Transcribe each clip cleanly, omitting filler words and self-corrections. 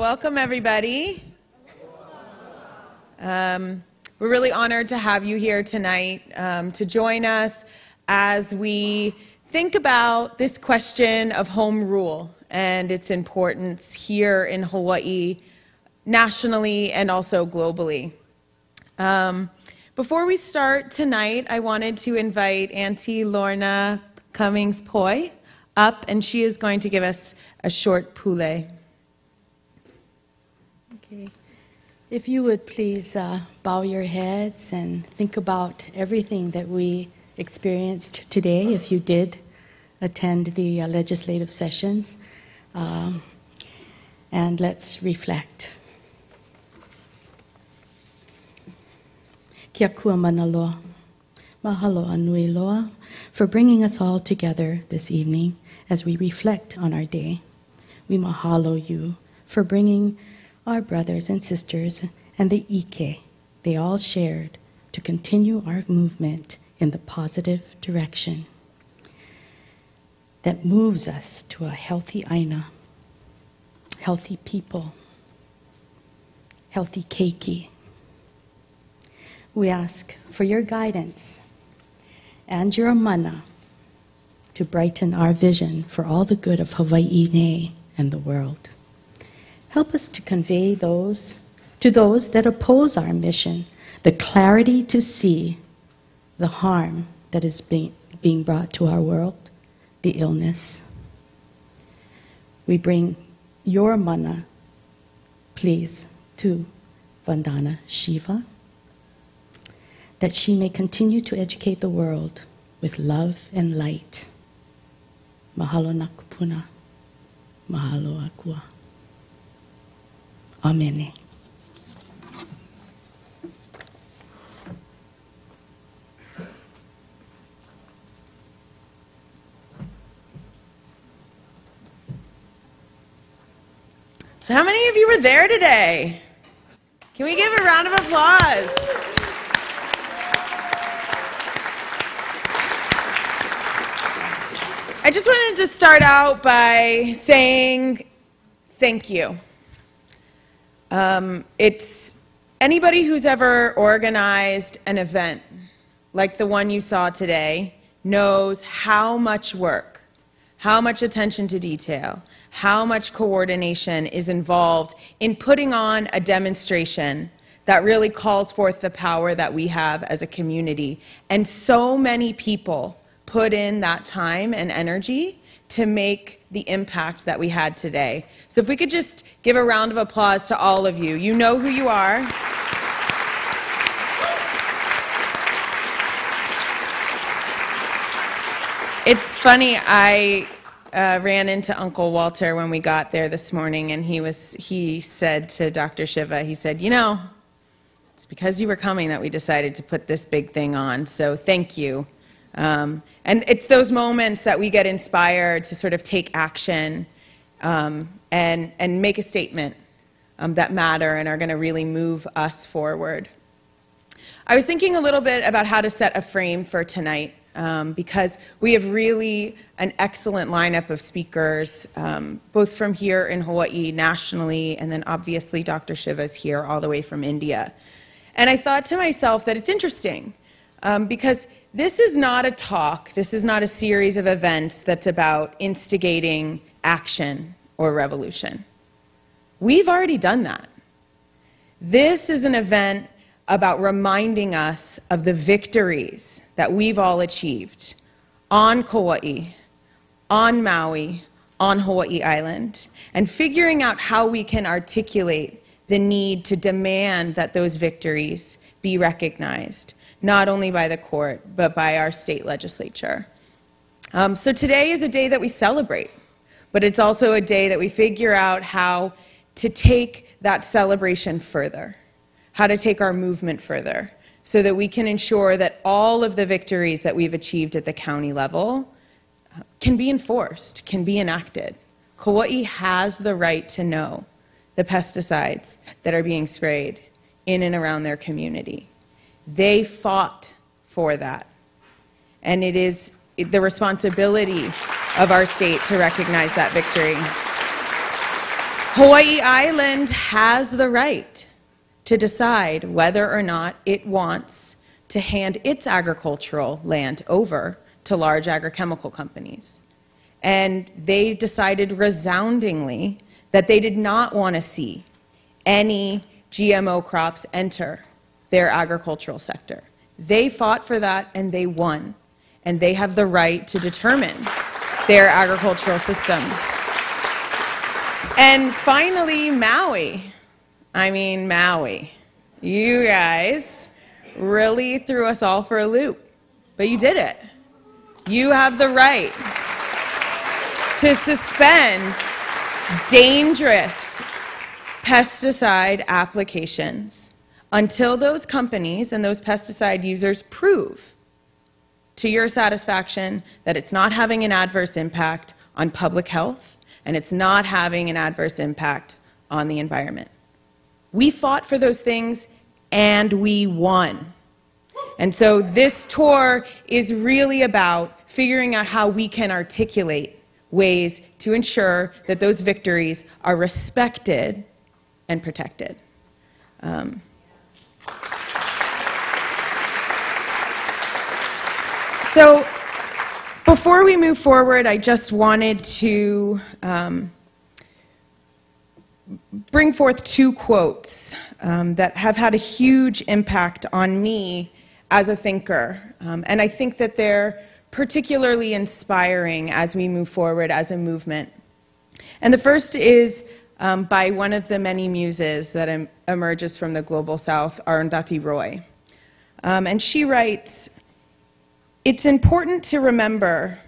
Welcome, everybody. We're really honored to have you here tonight to join us as we think about this question of home rule and its importance here in Hawaii, nationally and also globally. Before we start tonight, I wanted to invite Auntie Lorna Cummings-Poi up, and she is going to give us a short pule. Okay. If you would please bow your heads and think about everything that we experienced today, if you did attend the legislative sessions, and let's reflect. Kia kua mana loa. Mahalo anui loa for bringing us all together this evening as we reflect on our day. We mahalo you for bringing our brothers and sisters and the ike they all shared to continue our movement in the positive direction that moves us to a healthy aina, healthy people, healthy keiki. We ask for your guidance and your mana to brighten our vision for all the good of Hawaii and the world. Help us to convey to those that oppose our mission the clarity to see the harm that is being brought to our world, the illness. We bring your mana, please, to Vandana Shiva, that she may continue to educate the world with love and light. Mahalo na kupuna, mahalo akua. Amen. So how many of you were there today? Can we give a round of applause? I just wanted to start out by saying thank you. It's anybody who's ever organized an event like the one you saw today knows how much work, how much attention to detail, how much coordination is involved in putting on a demonstration that really calls forth the power that we have as a community. And so many people put in that time and energy to make the impact that we had today. So if we could just give a round of applause to all of you. You know who you are. It's funny, I ran into Uncle Walter when we got there this morning, and he said to Dr. Shiva, he said, you know, it's because you were coming that we decided to put this big thing on, so thank you. And it's those moments that we get inspired to sort of take action and make a statement that matter and are going to really move us forward. I was thinking a little bit about how to set a frame for tonight because we have really an excellent lineup of speakers, both from here in Hawaii nationally, and then obviously Dr. Shiva's here all the way from India. And I thought to myself that it's interesting because this is not a talk, this is not a series of events that's about instigating action or revolution. We've already done that. This is an event about reminding us of the victories that we've all achieved on Kauai, on Maui, on Hawaii Island, and figuring out how we can articulate the need to demand that those victories be recognized, not only by the court, but by our state legislature. So today is a day that we celebrate, but it's also a day that we figure out how to take that celebration further, how to take our movement further, so that we can ensure that all of the victories that we've achieved at the county level can be enforced, can be enacted. Kauai has the right to know the pesticides that are being sprayed in and around their community. They fought for that. And it is the responsibility of our state to recognize that victory. Hawaii Island has the right to decide whether or not it wants to hand its agricultural land over to large agrochemical companies. And they decided resoundingly that they did not want to see any GMO crops enter their agricultural sector. They fought for that and they won. And they have the right to determine their agricultural system. And finally, Maui. I mean, Maui. You guys really threw us all for a loop, but you did it. You have the right to suspend dangerous pesticide applications until those companies and those pesticide users prove to your satisfaction that it's not having an adverse impact on public health and it's not having an adverse impact on the environment. We fought for those things and we won. And so this tour is really about figuring out how we can articulate ways to ensure that those victories are respected and protected. So before we move forward, I just wanted to bring forth two quotes that have had a huge impact on me as a thinker. And I think that they're particularly inspiring as we move forward as a movement. And the first is by one of the many muses that emerges from the Global South, Arundhati Roy. And she writes, "It's important to remember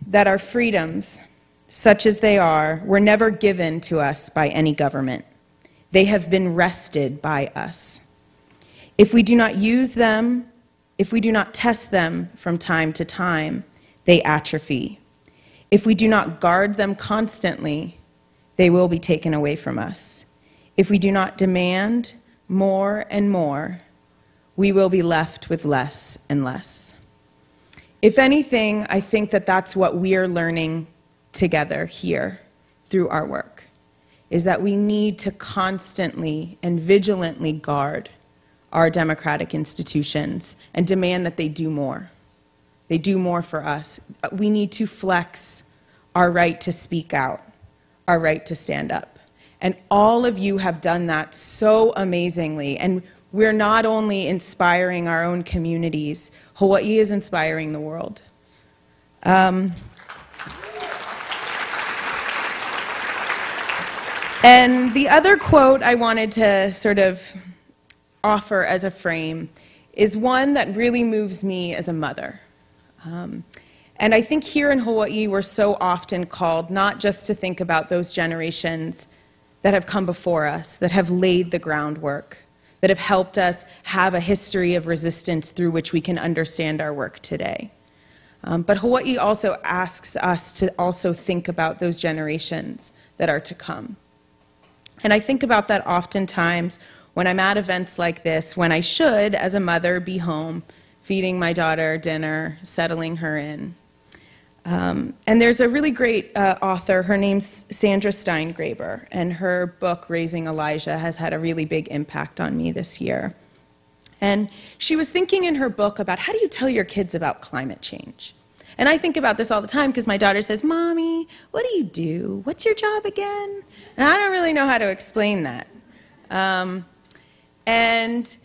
that our freedoms, such as they are, were never given to us by any government. They have been wrested by us. If we do not use them, if we do not test them from time to time, they atrophy. If we do not guard them constantly, they will be taken away from us. If we do not demand more and more, we will be left with less and less." If anything, I think that that's what we are learning together here through our work, is that we need to constantly and vigilantly guard our democratic institutions and demand that they do more. They do more for us. We need to flex our right to speak out, our right to stand up. And all of you have done that so amazingly. And we're not only inspiring our own communities, Hawaii is inspiring the world. And the other quote I wanted to sort of offer as a frame is one that really moves me as a mother. And I think here in Hawaii, we're so often called not just to think about those generations that have come before us, that have laid the groundwork, that have helped us have a history of resistance through which we can understand our work today. But Hawaii also asks us to also think about those generations that are to come. And I think about that oftentimes when I'm at events like this, when I should, as a mother, be home, feeding my daughter dinner, settling her in. And there's a really great author, her name's Sandra Steingraber, and her book, Raising Elijah, has had a really big impact on me this year. And she was thinking in her book about how do you tell your kids about climate change? And I think about this all the time because my daughter says, "Mommy, what do you do? What's your job again?" And I don't really know how to explain that. And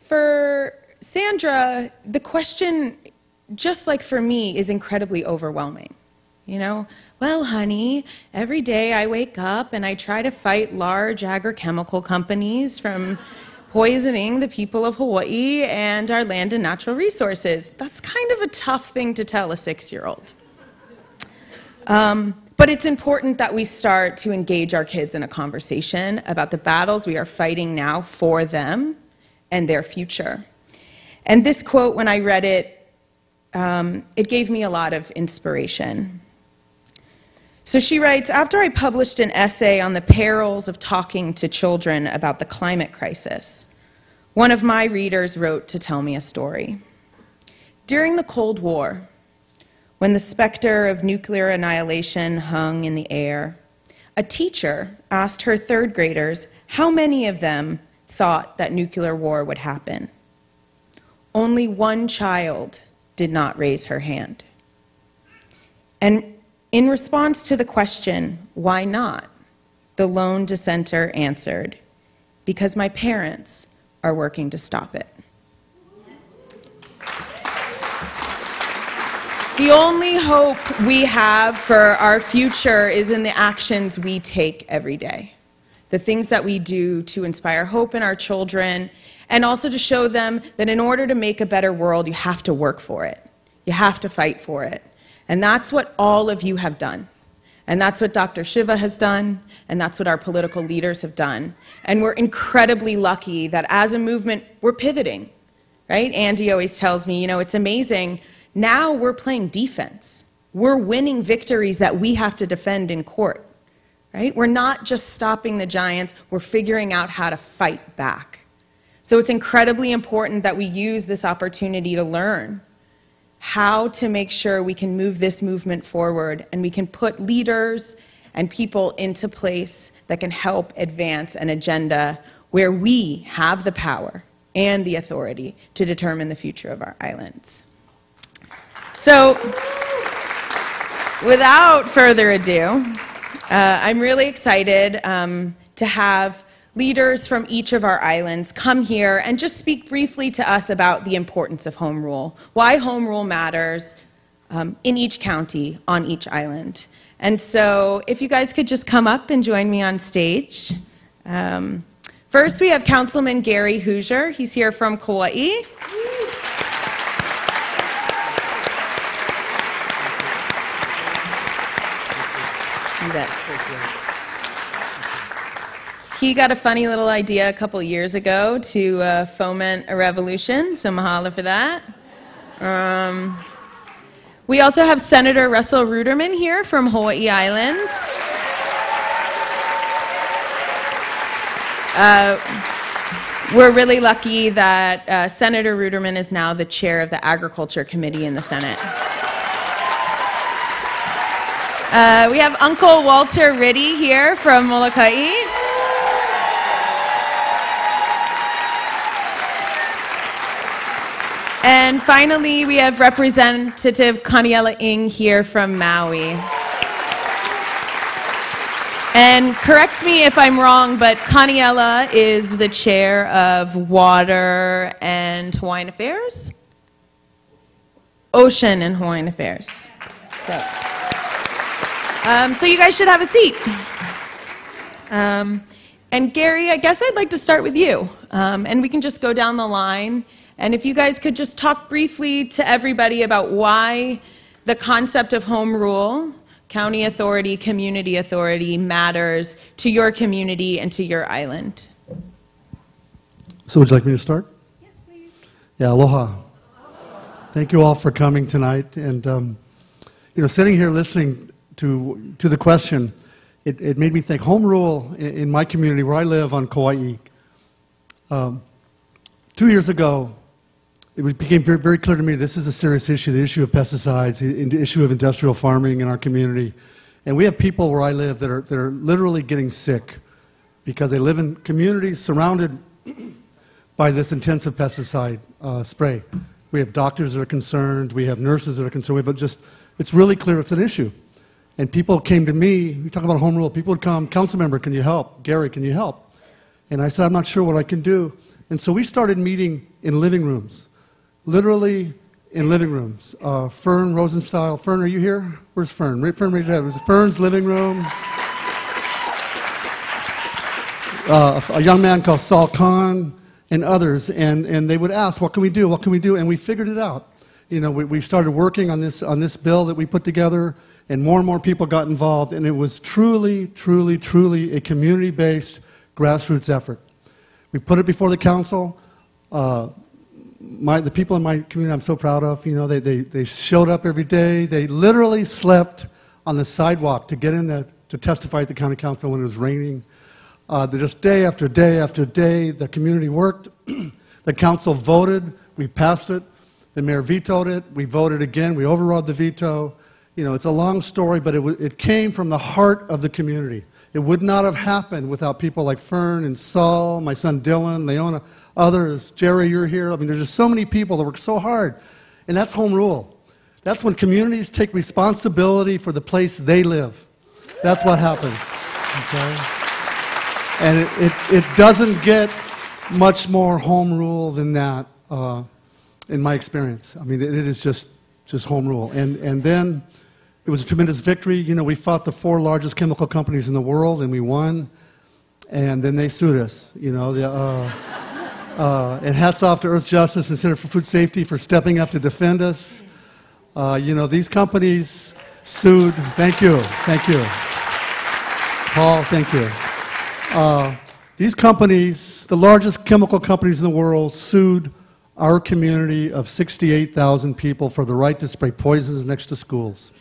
for Sandra, the question, just like for me, is incredibly overwhelming. You know, well, honey, every day I wake up and I try to fight large agrochemical companies from poisoning the people of Hawaii and our land and natural resources. That's kind of a tough thing to tell a 6-year-old. But it's important that we start to engage our kids in a conversation about the battles we are fighting now for them and their future. And this quote, when I read it, it gave me a lot of inspiration. So she writes, "After I published an essay on the perils of talking to children about the climate crisis, one of my readers wrote to tell me a story. During the Cold War, when the specter of nuclear annihilation hung in the air, a teacher asked her third graders how many of them thought that nuclear war would happen. Only one child did not raise her hand. And in response to the question, why not? The lone dissenter answered, because my parents are working to stop it. The only hope we have for our future is in the actions we take every day. The things that we do to inspire hope in our children, and also to show them that in order to make a better world, you have to work for it. You have to fight for it. And that's what all of you have done. And that's what Dr. Shiva has done, and that's what our political leaders have done. And we're incredibly lucky that as a movement, we're pivoting, right? Andy always tells me, you know, it's amazing. Now we're playing defense. We're winning victories that we have to defend in court, right? We're not just stopping the giants, we're figuring out how to fight back. So it's incredibly important that we use this opportunity to learn how to make sure we can move this movement forward and we can put leaders and people into place that can help advance an agenda where we have the power and the authority to determine the future of our islands. So, without further ado, I'm really excited to have leaders from each of our islands come here and just speak briefly to us about the importance of home rule, why home rule matters in each county, on each island. And so, if you guys could just come up and join me on stage. First, we have Councilman Gary Hooser. He's here from Kauai. He got a funny little idea a couple years ago to foment a revolution, so mahalo for that. We also have Senator Russell Ruderman here from Hawaii Island. We're really lucky that Senator Ruderman is now the chair of the Agriculture Committee in the Senate. We have Uncle Walter Ritte here from Molokai. And finally, we have Representative Kaniela here from Maui. And correct me if I'm wrong, but Kaniela is the chair of Water and Hawaiian Affairs? Ocean and Hawaiian Affairs. So you guys should have a seat. And Gary, I guess I'd like to start with you. And we can just go down the line. And if you guys could just talk briefly to everybody about why the concept of home rule, county authority, community authority matters to your community and to your island. So would you like me to start? Yes, please. Yeah, aloha. Thank you all for coming tonight. And, you know, sitting here listening to the question, it made me think home rule in my community where I live on Kauai. 2 years ago, it became very, very clear to me this is a serious issue, the issue of pesticides, the issue of industrial farming in our community. And we have people where I live that are literally getting sick because they live in communities surrounded by this intensive pesticide spray. We have doctors that are concerned, we have nurses that are concerned, but just, it's really clear it's an issue. And people came to me, we talk about home rule, people would come, Councilmember, can you help? Gary, can you help? And I said, I'm not sure what I can do. And so we started meeting in living rooms. Literally in living rooms. Fern Rosenstyle. Fern, are you here? Where's Fern? Fern, raise your hand. It was Fern's living room. A young man called Saul Khan and others. And they would ask, what can we do? What can we do? And we figured it out. You know, we started working on this bill that we put together, and more people got involved. And it was truly, truly, truly a community-based grassroots effort. We put it before the council. The people in my community I'm so proud of, you know, they showed up every day. They literally slept on the sidewalk to get in to testify at the county council when it was raining. Just day after day after day, the community worked. The council voted. We passed it. The mayor vetoed it. We voted again. We overrode the veto. You know, it's a long story, but it came from the heart of the community. It would not have happened without people like Fern and Saul, my son Dylan, Leona, others. Jerry, you're here. I mean, there's just so many people that work so hard. And that's home rule. That's when communities take responsibility for the place they live. That's what happened. Okay? And it doesn't get much more home rule than that, in my experience. I mean, it is just home rule. And then it was a tremendous victory. You know, we fought the 4 largest chemical companies in the world, and we won. And then they sued us. You know, and hats off to Earth Justice and Center for Food Safety for stepping up to defend us. You know, these companies sued. Thank you. Thank you. Paul, thank you. These companies, the largest chemical companies in the world, sued our community of 68,000 people for the right to spray poisons next to schools.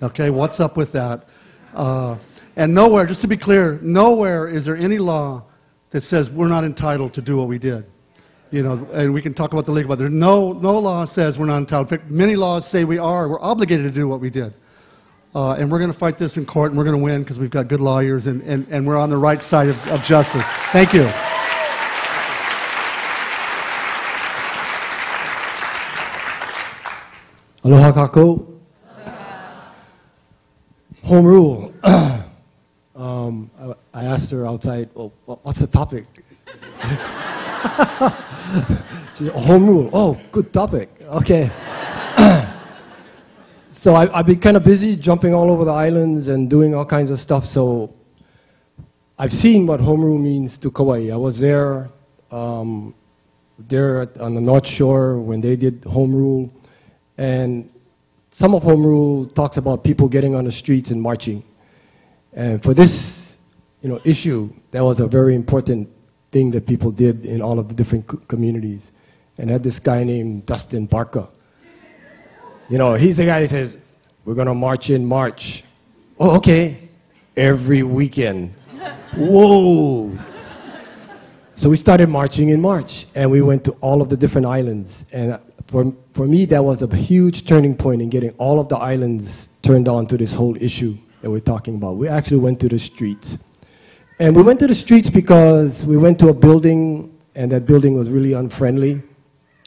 Okay, what's up with that? And nowhere, just to be clear, nowhere is there any law that says we're not entitled to do what we did. You know, and we can talk about the legal, but there's no law says we're not entitled. In fact, many laws say we're obligated to do what we did. And we're going to fight this in court, and we're going to win because we've got good lawyers, and we're on the right side of justice. Thank you. Aloha kako. Home rule. I asked her outside, well, what's the topic? She said, home rule. Oh, good topic. Okay. So I've been kind of busy jumping all over the islands and doing all kinds of stuff. So I've seen what home rule means to Kauai. I was there, on the North Shore when they did home rule. And some of home rule talks about people getting on the streets and marching. And for this, issue, that was a very important thing that people did in all of the different communities. And I had this guy named Dustin Barker. He's the guy that says, we're going to march in March. Oh, okay. Every weekend. Whoa. So we started marching in March, and we went to all of the different islands. And for me, that was a huge turning point in getting all of the islands turned on to this whole issue that we're talking about. We actually went to the streets. And we went to the streets because we went to a building, and that building was really unfriendly.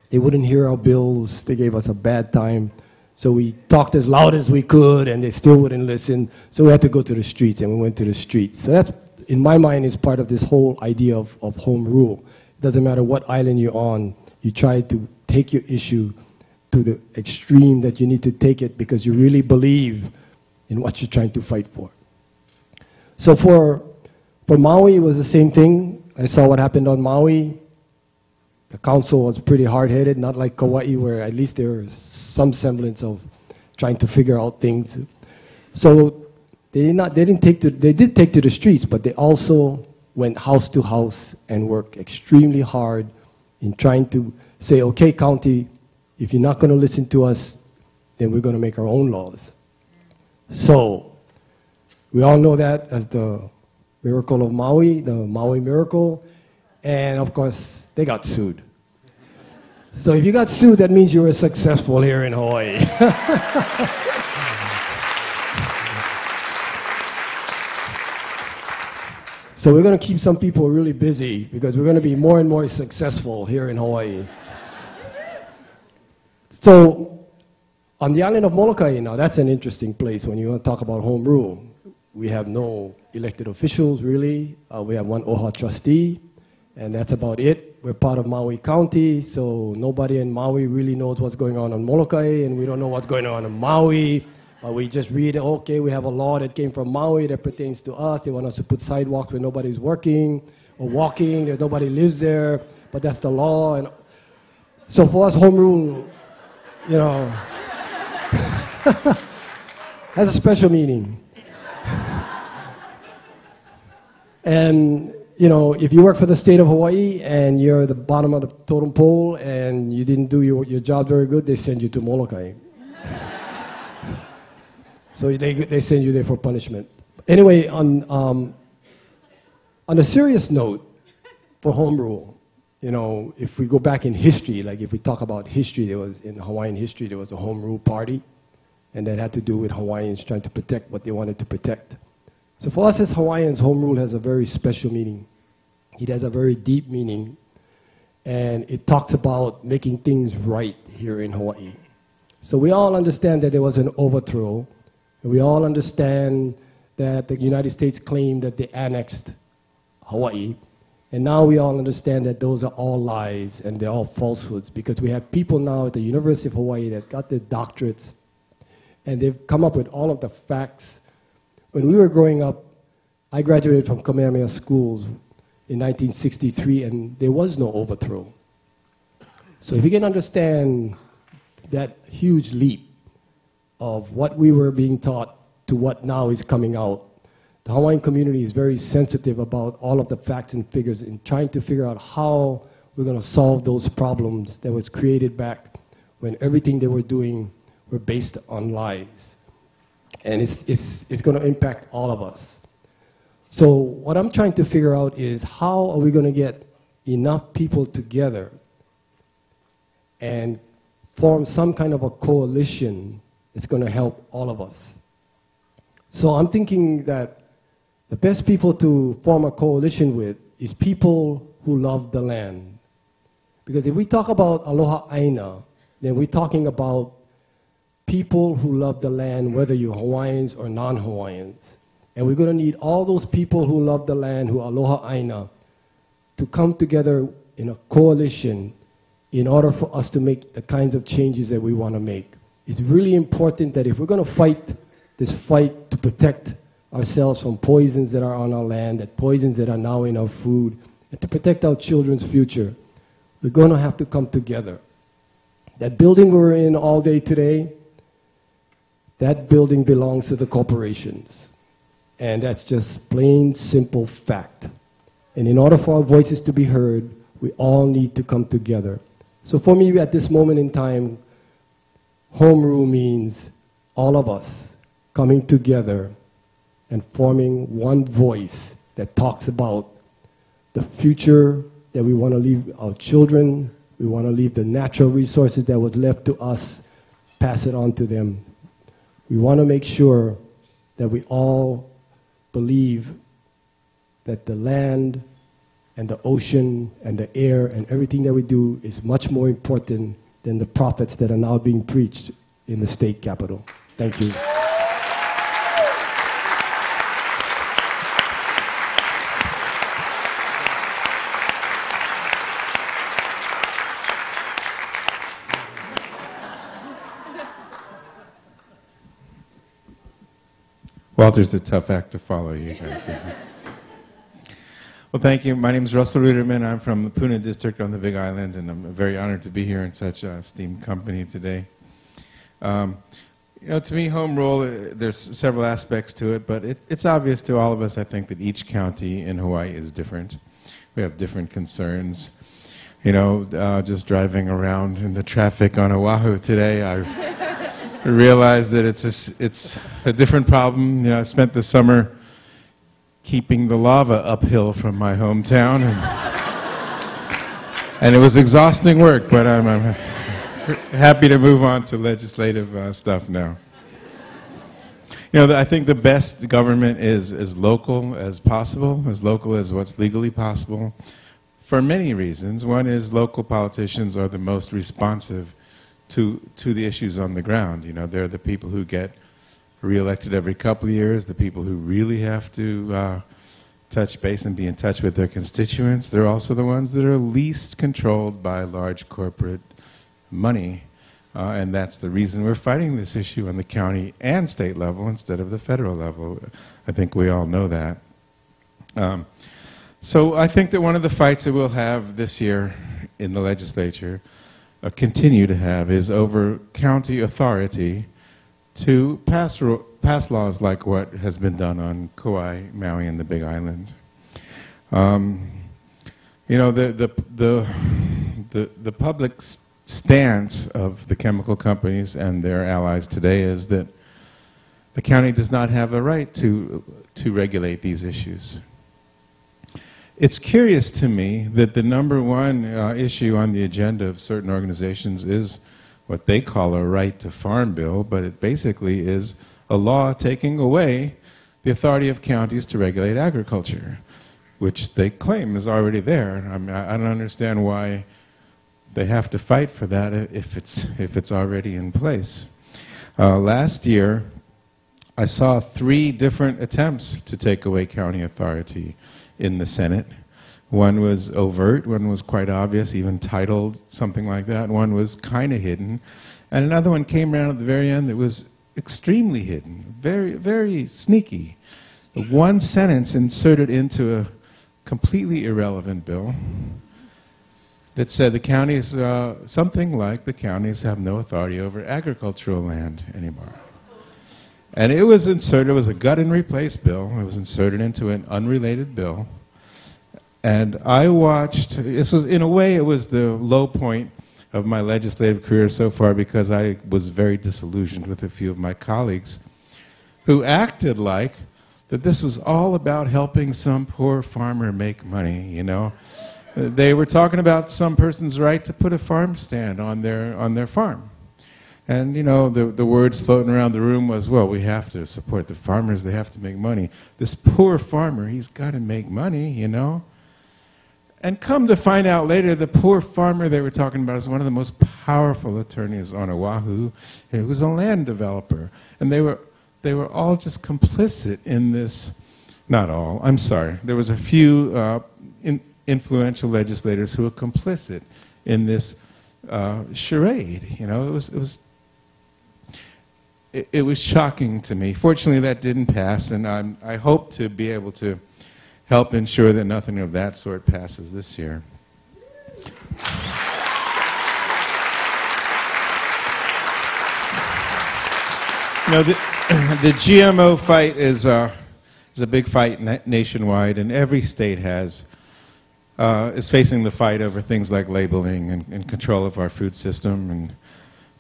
They wouldn't hear our bills. They gave us a bad time. So we talked as loud as we could, and they still wouldn't listen. So we had to go to the streets, and we went to the streets. So that, in my mind, is part of this whole idea of home rule. It doesn't matter what island you're on. You try to take your issue to the extreme that you need to take it because you really believe in what you're trying to fight for. So for Maui, it was the same thing. I saw what happened on Maui. The council was pretty hard-headed, not like Kauai, where at least there was some semblance of trying to figure out things. So they did take to the streets, but they also went house to house and worked extremely hard in trying to say, okay, county, if you're not going to listen to us, then we're going to make our own laws. So we all know that as the miracle of Maui, the Maui miracle. And of course, they got sued. So if you got sued, that means you were successful here in Hawaii. So we're going to keep some people really busy because we're going to be more and more successful here in Hawaii. So on the island of Molokai now, that's an interesting place when you want to talk about home rule. We have no elected officials, really. We have one OHA trustee, and that's about it. We're part of Maui County, so nobody in Maui really knows what's going on Molokai, and we don't know what's going on in Maui. But we just read, okay, we have a law that came from Maui that pertains to us. They want us to put sidewalks where nobody's working or walking. There's nobody lives there, but that's the law. And so for us, home rule, has a special meaning. And, if you work for the state of Hawaii and you're at the bottom of the totem pole and you didn't do your job very good, they send you to Molokai. So they send you there for punishment. Anyway, on a serious note, for home rule, if we go back in history, like if we talk about history, in Hawaiian history, there was a home rule party, and that had to do with Hawaiians trying to protect what they wanted to protect. So for us as Hawaiians, home rule has a very special meaning. It has a very deep meaning, and it talks about making things right here in Hawaii. So we all understand that there was an overthrow, and we all understand that the United States claimed that they annexed Hawaii, and now we all understand that those are all lies and they're all falsehoods, because we have people now at the University of Hawaii that got their doctorates, and they've come up with all of the facts. When we were growing up, I graduated from Kamehameha schools in 1963, and there was no overthrow. So if you can understand that huge leap of what we were being taught to what now is coming out, the Hawaiian community is very sensitive about all of the facts and figures in trying to figure out how we're going to solve those problems that was created back when everything they were doing were based on lies. And it's going to impact all of us. So what I'm trying to figure out is how are we going to get enough people together and form some kind of a coalition that's going to help all of us. So I'm thinking that the best people to form a coalition with is people who love the land. Because if we talk about aloha aina, then we're talking about people who love the land, whether you're Hawaiians or non-Hawaiians. And we're going to need all those people who love the land, who are aloha aina, to come together in a coalition in order for us to make the kinds of changes that we want to make. It's really important that if we're going to fight this fight to protect ourselves from poisons that are on our land, that poisons that are now in our food, and to protect our children's future, we're going to have to come together. That building we're in all day today, that building belongs to the corporations. And that's just plain, simple fact. And in order for our voices to be heard, we all need to come together. So for me, at this moment in time, home rule means all of us coming together and forming one voice that talks about the future that we want to leave our children. We want to leave the natural resources that was left to us, pass it on to them. We want to make sure that we all believe that the land and the ocean and the air and everything that we do is much more important than the prophets that are now being preached in the state capitol. Thank you. Walter's a tough act to follow, you guys. Well, thank you. My name is Russell Ruderman. I'm from the Puna District on the Big Island, and I'm very honored to be here in such a esteemed company today. You know, to me, home rule, there's several aspects to it, but it's obvious to all of us, I think, that each county in Hawaii is different. We have different concerns. You know, just driving around in the traffic on Oahu today, I realized that it's a different problem. You know, I spent the summer keeping the lava uphill from my hometown, and it was exhausting work, but I'm happy to move on to legislative stuff now. You know, I think the best government is as local as possible, as local as what's legally possible, for many reasons. One is local politicians are the most responsive to the issues on the ground. You know, they're the people who get reelected every couple of years, the people who really have to touch base and be in touch with their constituents. They're also the ones that are least controlled by large corporate money. And that's the reason we're fighting this issue on the county and state level instead of the federal level. I think we all know that. So I think that one of the fights that we'll have this year in the legislature, continue to have, is over county authority to pass laws like what has been done on Kauai, Maui, and the Big Island. You know, the public stance of the chemical companies and their allies today is that the county does not have a right to regulate these issues. It's curious to me that the #1 issue on the agenda of certain organizations is what they call a right to farm bill, but it basically is a law taking away the authority of counties to regulate agriculture, which they claim is already there. I mean, I don't understand why they have to fight for that if it's already in place. Last year, I saw 3 different attempts to take away county authority in the Senate. One was overt, one was quite obvious, even titled something like that. One was kind of hidden. And another one came around at the very end that was extremely hidden, very, very sneaky. One sentence inserted into a completely irrelevant bill that said the counties, something like the counties have no authority over agricultural land anymore. And it was inserted, it was a gut and replace bill. It was inserted into an unrelated bill. And I watched, this was, in a way, it was the low point of my legislative career so far because I was very disillusioned with a few of my colleagues who acted like that this was all about helping some poor farmer make money, you know. They were talking about some person's right to put a farm stand on their farm. And, you know, the words floating around the room was, well, we have to support the farmers, they have to make money. This poor farmer, he's got to make money, you know. And come to find out later, the poor farmer they were talking about is one of the most powerful attorneys on Oahu, who was a land developer. And they were all just complicit in this, not all, I'm sorry. There was a few influential legislators who were complicit in this charade. You know, it was shocking to me. Fortunately, that didn't pass, and I hope to be able to help ensure that nothing of that sort passes this year. You know, the GMO fight is a big fight nationwide, and every state is facing the fight over things like labeling and control of our food system.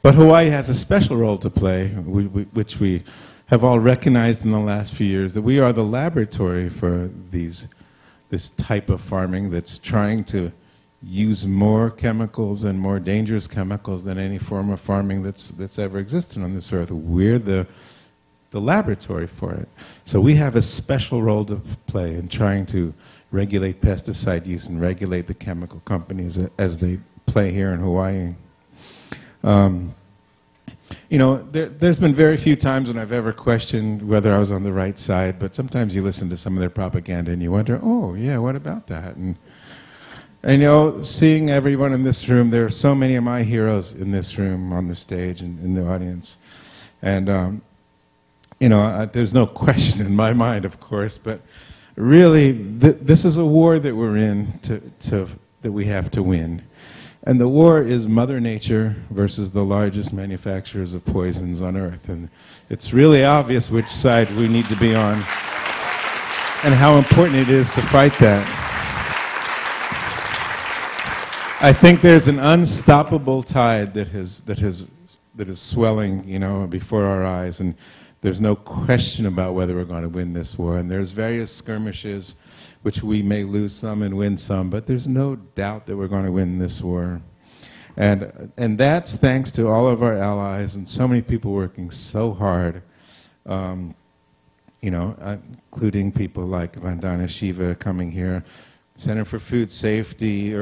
But Hawaii has a special role to play, which we have all recognized in the last few years, that we are the laboratory for this type of farming that's trying to use more chemicals and more dangerous chemicals than any form of farming that's ever existed on this earth. We're the laboratory for it. So we have a special role to play in trying to regulate pesticide use and regulate the chemical companies as they play here in Hawaii. You know, there's been very few times when I've ever questioned whether I was on the right side, but sometimes you listen to some of their propaganda and you wonder, oh, yeah, what about that? And you know, seeing everyone in this room, there are so many of my heroes in this room, on the stage, and in the audience. And, you know, there's no question in my mind, of course, but really, this is a war that we're in that we have to win. And the war is Mother Nature versus the largest manufacturers of poisons on Earth. And it's really obvious which side we need to be on and how important it is to fight that. I think there's an unstoppable tide that is swelling, you know, before our eyes. And there's no question about whether we're going to win this war. And there's various skirmishes which we may lose some and win some, but there's no doubt that we're going to win this war. And that's thanks to all of our allies and so many people working so hard, you know, including people like Vandana Shiva coming here, Center for Food Safety,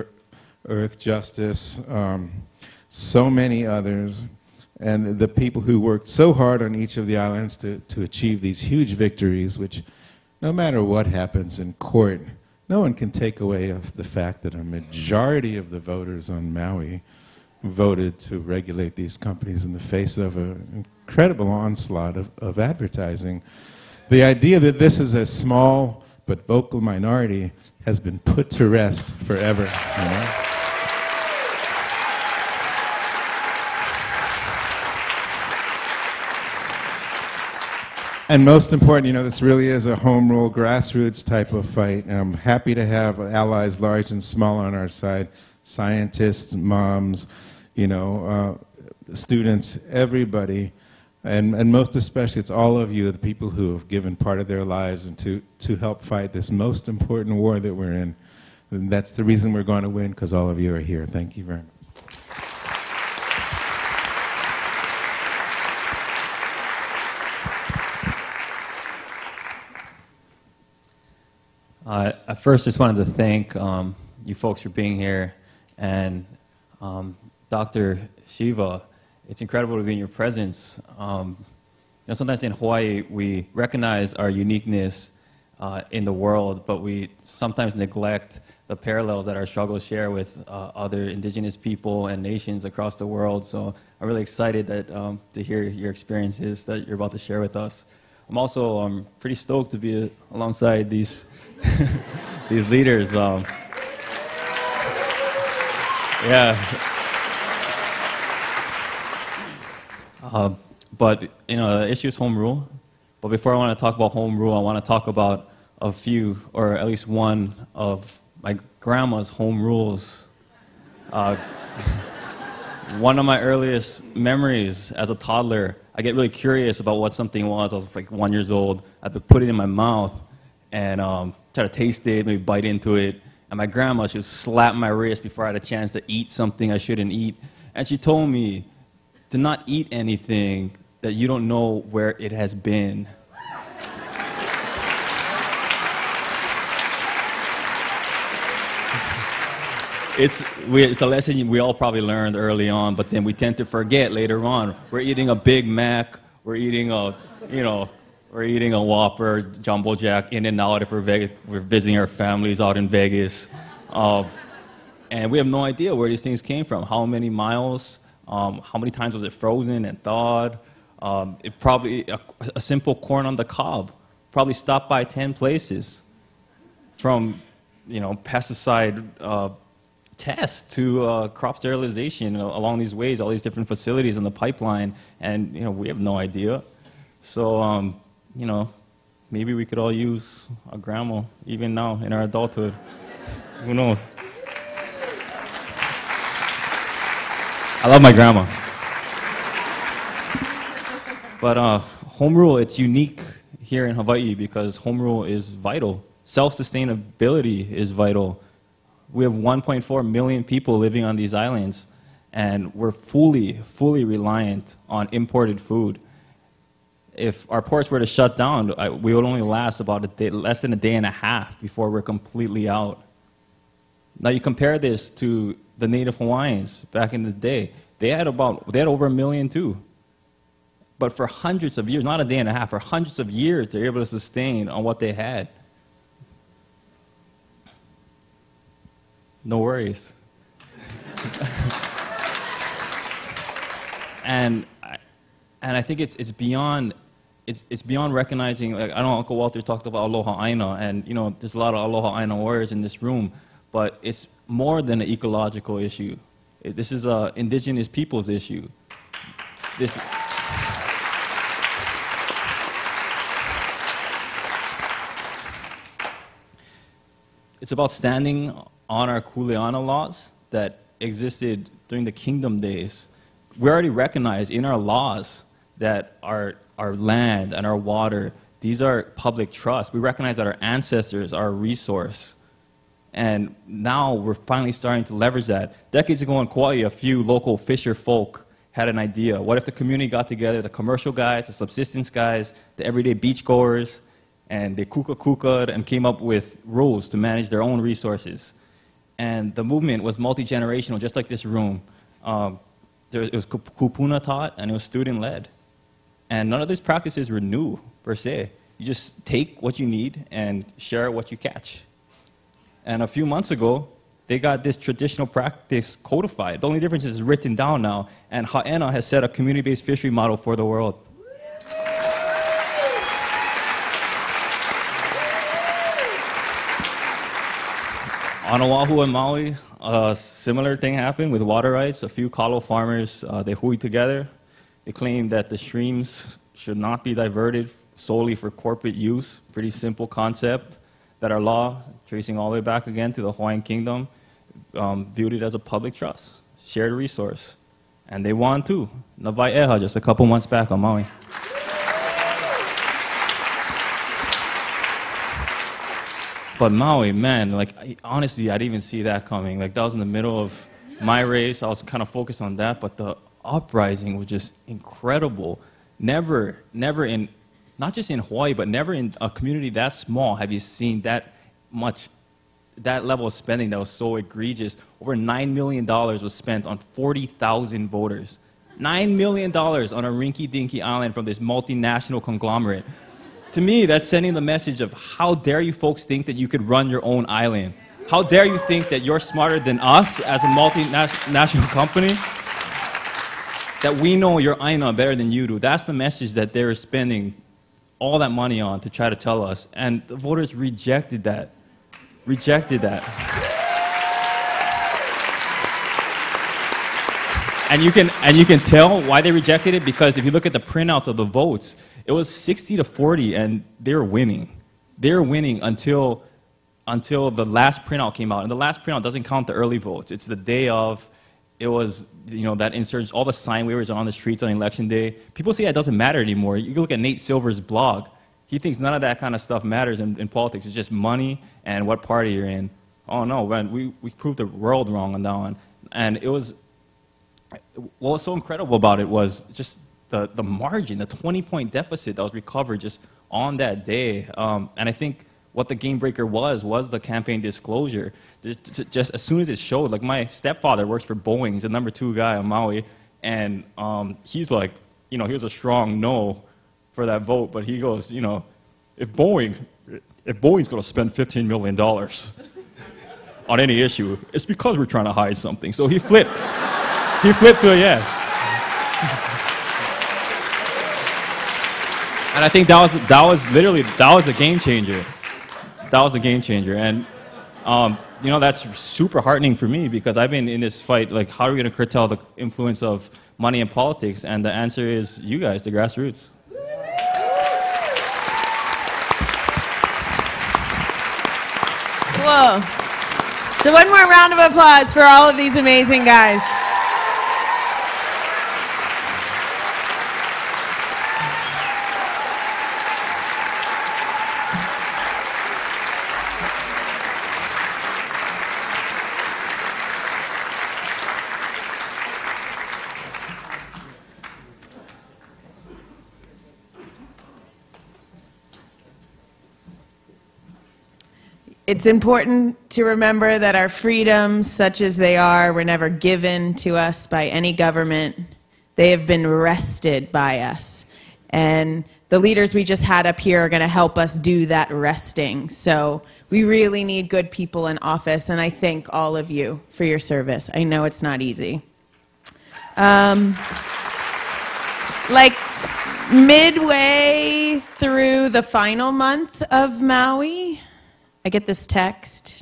Earth Justice, so many others, and the people who worked so hard on each of the islands to achieve these huge victories, which no matter what happens in court, no one can take away the fact that a majority of the voters on Maui voted to regulate these companies in the face of an incredible onslaught of advertising. The idea that this is a small but vocal minority has been put to rest forever, you know? And most important, you know, this really is a home rule, grassroots type of fight. And I'm happy to have allies large and small on our side, scientists, moms, you know, students, everybody. And most especially, it's all of you, the people who have given part of their lives and to help fight this most important war that we're in. And that's the reason we're going to win, because all of you are here. Thank you very much. I first just wanted to thank you folks for being here, and Dr. Shiva, it's incredible to be in your presence. You know, sometimes in Hawaii, we recognize our uniqueness in the world, but we sometimes neglect the parallels that our struggles share with other indigenous people and nations across the world. So I'm really excited that, to hear your experiences that you're about to share with us. I'm also pretty stoked to be alongside these, these leaders. Yeah. But, you know, the issue is home rule. But before I want to talk about home rule, I want to talk about a few, or at least one of my grandma's home rules. One of my earliest memories as a toddler, I get really curious about what something was. I was like 1 year old. I'd put it in my mouth and try to taste it, maybe bite into it. And my grandma, she would slap my wrist before I had a chance to eat something I shouldn't eat. And she told me to not eat anything that you don't know where it has been. It's a lesson we all probably learned early on, but then we tend to forget later on. We're eating a Big Mac, we're eating a, you know, we're eating a Whopper, Jumbo Jack, In-N-Out if we're visiting our families out in Vegas. And we have no idea where these things came from, how many miles, how many times was it frozen and thawed. It probably, a simple corn on the cob, probably stopped by 10 places. From, you know, pesticide tests to crop sterilization along these ways, all these different facilities in the pipeline, and, you know, we have no idea. So, you know, maybe we could all use a grandma even now in our adulthood. Who knows? I love my grandma. But home rule, it's unique here in Hawaii because home rule is vital. Self-sustainability is vital. We have 1.4 million people living on these islands, and we're fully reliant on imported food. If our ports were to shut down, we would only last about a day, less than a day and a half before we're completely out. Now you compare this to the native Hawaiians back in the day. They had over 1 million too. But for hundreds of years, not a day and a half, for hundreds of years, they're able to sustain on what they had. No worries. and I think it's beyond recognizing. Like, I know Uncle Walter talked about aloha aina, and you know there's a lot of aloha aina warriors in this room, but it's more than an ecological issue. This is an indigenous people's issue. It's about standing on our kuleana laws that existed during the kingdom days. We already recognize in our laws that our land and our water, these are public trust. We recognize that our ancestors are a resource. And now we're finally starting to leverage that. Decades ago in Kauai, a few local fisher folk had an idea. What if the community got together, the commercial guys, the subsistence guys, the everyday beachgoers, and they kuka'd and came up with rules to manage their own resources. And the movement was multi-generational, just like this room. It was kupuna taught, and it was student-led. And none of these practices were new, per se. You just take what you need and share what you catch. And a few months ago, they got this traditional practice codified. The only difference is it's written down now, and Ha'ena has set a community-based fishery model for the world. On Oahu and Maui, a similar thing happened with water rights. A few kalo farmers, they hui together. They claimed that the streams should not be diverted solely for corporate use. Pretty simple concept that our law, tracing all the way back again to the Hawaiian Kingdom, viewed it as a public trust, shared resource. And they won too. Navai Eha just a couple months back on Maui. But Maui, man, like, honestly, I didn't even see that coming. Like, that was in the middle of my race. I was kind of focused on that, but the uprising was just incredible. Never in, not just in Hawaii, but never in a community that small have you seen that that level of spending that was so egregious. Over $9 million was spent on 40,000 voters. $9 million on a rinky-dinky island from this multinational conglomerate. To me, that's sending the message of how dare you folks think that you could run your own island? How dare you think that you're smarter than us as a multinational company? That we know your island better than you do. That's the message that they're spending all that money on to try to tell us. And the voters rejected that. Rejected that. And you can tell why they rejected it, because if you look at the printouts of the votes, it was 60-40, and they were winning. They were winning until the last printout came out. And the last printout doesn't count the early votes. It's the day of. It was, that insurgents, all the sign wavers are on the streets on election day. People say that doesn't matter anymore. You can look at Nate Silver's blog. He thinks none of that kind of stuff matters in politics. It's just money and what party you're in. Oh no, man, we proved the world wrong on that one. And it was, what was so incredible about it was just the margin, the 20-point deficit that was recovered just on that day. And I think what the game breaker was the campaign disclosure. Just as soon as it showed, like my stepfather works for Boeing, he's the #2 guy on Maui, and he's like, he was a strong no for that vote, but he goes, if Boeing's going to spend $15 million on any issue, it's because we're trying to hide something. So he flipped. He flipped to a yes. And I think that was the game changer. That was the game changer. And that's super heartening for me, because I've been in this fight, like, how are we going to curtail the influence of money in politics? And the answer is you guys, the grassroots. Whoa. So one more round of applause for all of these amazing guys. It's important to remember that our freedoms, such as they are, were never given to us by any government. They have been wrested by us. And the leaders we just had up here are going to help us do that wresting. So we really need good people in office, and I thank all of you for your service. I know it's not easy. Like midway through the final month of Maui, I get this text.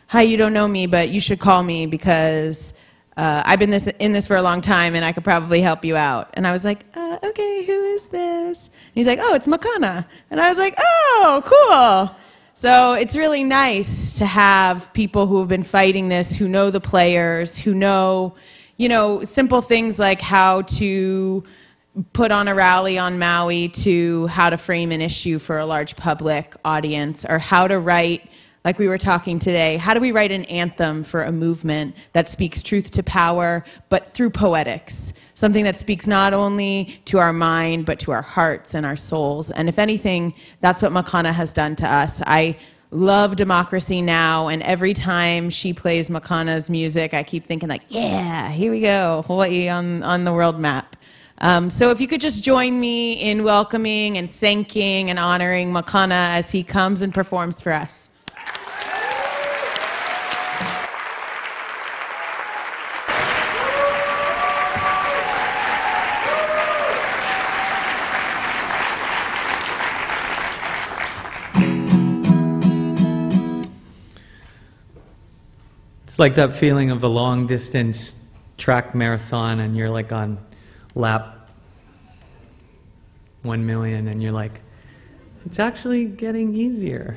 Hi, you don't know me, but you should call me because I've been in this for a long time and I could probably help you out. And I was like, okay, who is this? And he's like, oh, it's Makana. And I was like, oh, cool. So it's really nice to have people who have been fighting this, who know the players, who know, simple things like how to put on a rally on Maui, to how to frame an issue for a large public audience, or how to write, like we were talking today, how do we write an anthem for a movement that speaks truth to power, but through poetics, something that speaks not only to our mind, but to our hearts and our souls. And if anything, that's what Makana has done to us. I love Democracy Now!, and every time she plays Makana's music, I keep thinking like, yeah, here we go, Hawaii on the world map. So if you could just join me in welcoming and thanking and honoring Makana as he comes and performs for us. It's like that feeling of a long distance track marathon and you're like on lap 1 million and you're like, it's actually getting easier.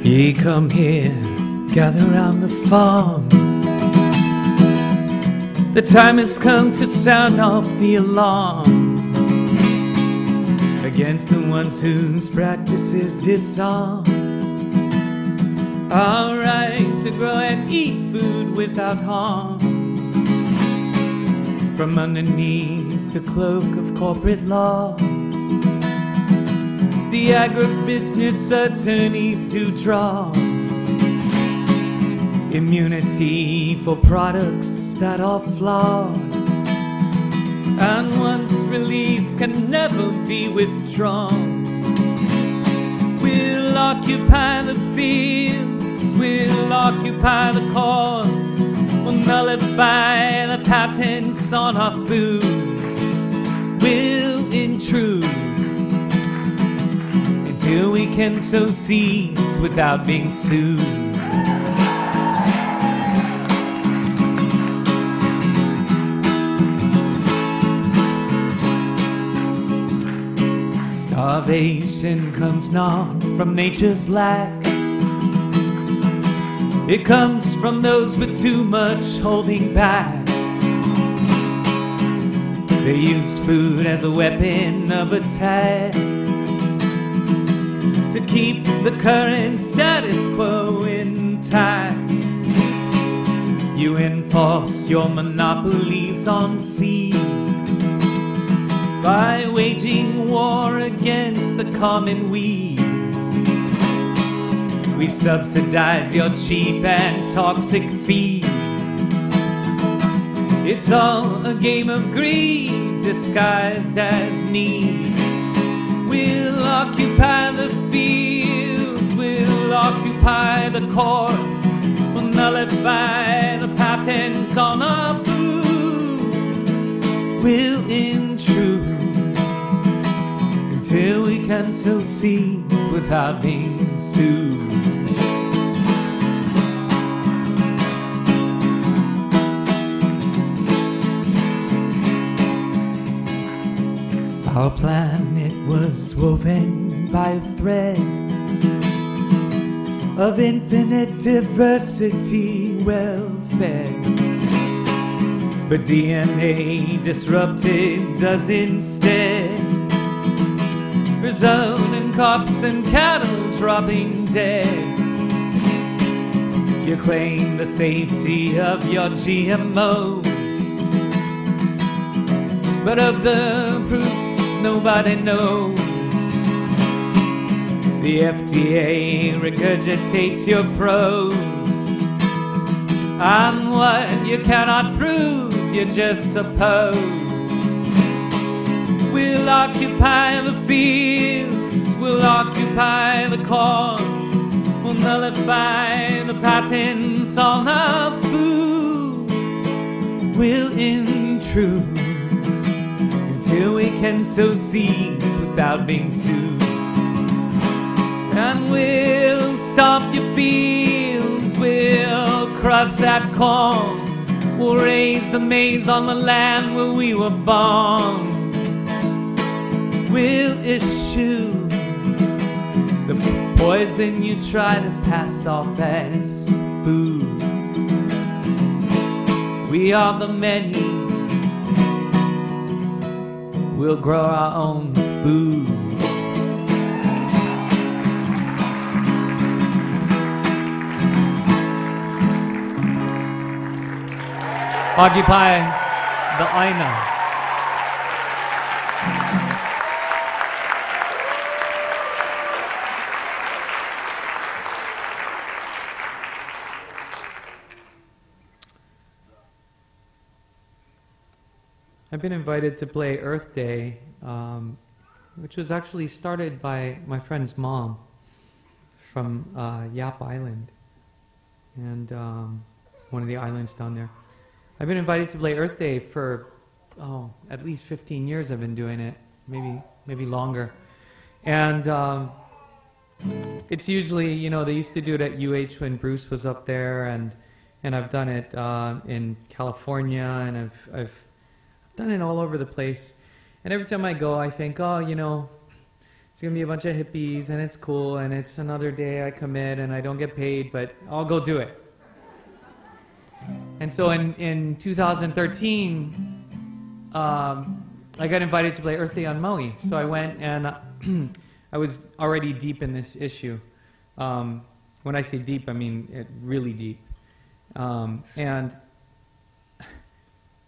Ye come here, gather round the farm. The time has come to sound off the alarm against the ones whose practices disarm Our right to grow and eat food without harm. From underneath the cloak of corporate law, the agribusiness attorneys do draw immunity for products that are flawed, and once released can never be withdrawn. We'll occupy the fields, we'll occupy the courts, we'll nullify the patents on our food, we'll intrude until we can so seize without being sued. Starvation comes not from nature's lack. It comes from those with too much holding back. They use food as a weapon of attack to keep the current status quo intact. You enforce your monopolies on seed by waging war against the common weed. We subsidize your cheap and toxic feed. It's all a game of greed disguised as need. We'll occupy the fields, we'll occupy the courts, we'll nullify the patents on our food. We'll intrude until we can so seize without being sued. Our planet was woven by a thread of infinite diversity, well fed. But DNA disrupted does instead result in crops and cattle dropping dead. You claim the safety of your GMOs, but of the proof nobody knows. The FDA regurgitates your prose, and what you cannot prove, you just suppose. We'll occupy the fields, we'll occupy the courts, we'll nullify the patents on our food. We'll intrude until we can so seize without being sued. And we'll stop your fields, we'll crush that corn, we'll raise the maize on the land where we were born. We'll issue the poison you try to pass off as food. We are the many, we'll grow our own food. Occupy the Aina. I've been invited to play Earth Day, which was actually started by my friend's mom from Yap Island, and one of the islands down there. I've been invited to play Earth Day for, at least 15 years I've been doing it, maybe longer. And it's usually, you know, they used to do it at UH when Bruce was up there, and I've done it in California, and I've done it all over the place. And every time I go, I think, oh, you know, it's going to be a bunch of hippies, and it's cool, and it's another day I commit, and I don't get paid, but I'll go do it. And so in 2013, I got invited to play Earth Day on Maui. So I went, and I was already deep in this issue. When I say deep, I mean really deep. And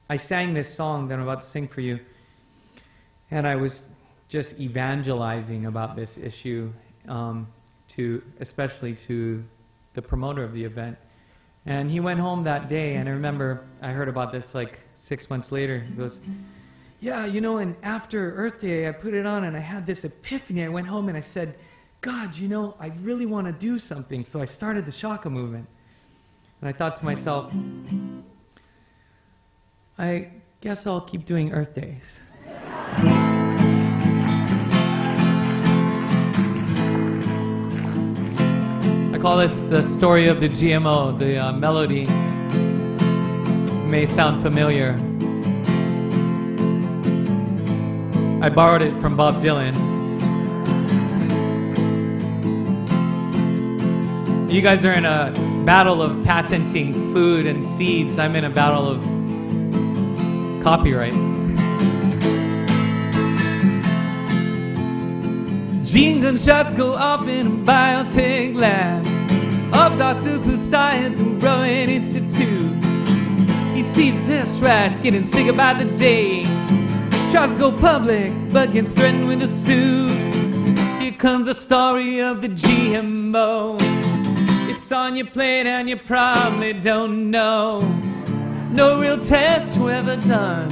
I sang this song that I'm about to sing for you, and I was just evangelizing about this issue, especially to the promoter of the event. And he went home that day, and I remember I heard about this like 6 months later. He goes, yeah, you know, and after Earth Day, I put it on, and I had this epiphany. I went home, and I said, God, you know, I really want to do something. So I started the Shaka movement. And I thought to myself, I guess I'll keep doing Earth Days. I call this the story of the GMO. The melody may sound familiar. I borrowed it from Bob Dylan. You guys are in a battle of patenting food and seeds. I'm in a battle of copyrights. Gene gunshots go off in a biotech lab of Dr. Pustai at the Rowan Institute. He sees test rats getting sick about the day. Tries to go public, but gets threatened with a suit. Here comes the story of the GMO. It's on your plate and you probably don't know. No real tests were ever done.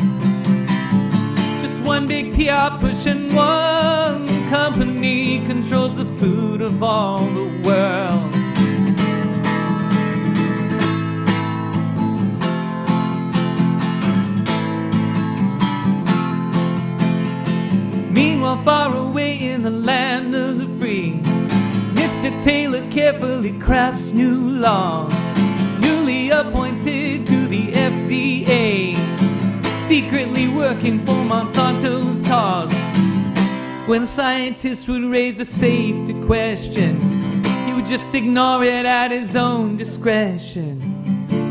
Just one big PR push and one company controls the food of all the world. Meanwhile, far away in the land of the free, Mr. Taylor carefully crafts new laws, newly appointed to the FDA, secretly working for Monsanto's cause. When scientists would raise a safety question, he would just ignore it at his own discretion.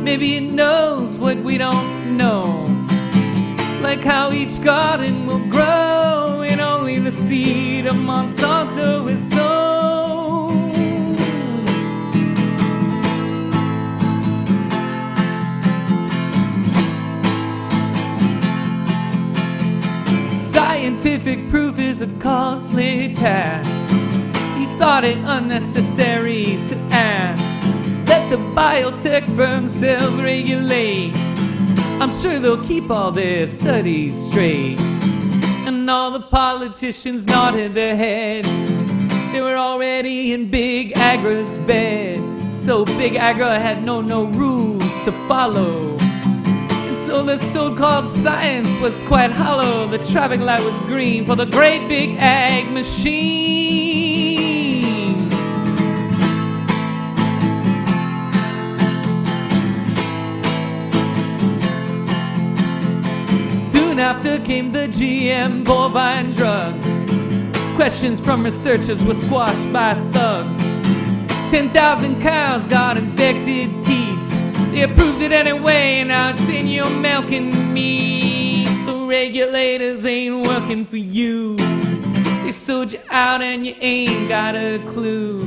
Maybe he knows what we don't know, like how each garden will grow and only the seed of Monsanto is sown. Scientific proof is a costly task. He thought it unnecessary to ask. Let the biotech firms self-regulate. I'm sure they'll keep all their studies straight. And all the politicians nodded their heads. They were already in Big Agra's bed. So Big Agra had no rules to follow. And so the so-called science was quite hollow. The traffic light was green for the great Big Ag machine. Soon after came the GM bovine drugs. Questions from researchers were squashed by thugs. 10,000 cows got infected teats. They approved it anyway, and now it's in your milk and meat. The regulators ain't working for you. They sold you out and you ain't got a clue.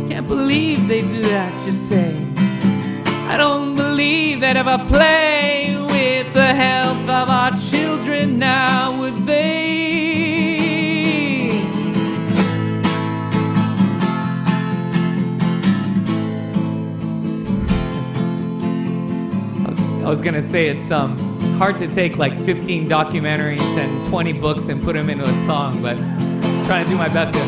Can't believe they do that, you say. I don't believe they'd ever play with the health of our children now, would they? I was gonna say it's hard to take like 15 documentaries and 20 books and put them into a song, but I'm trying to do my best here.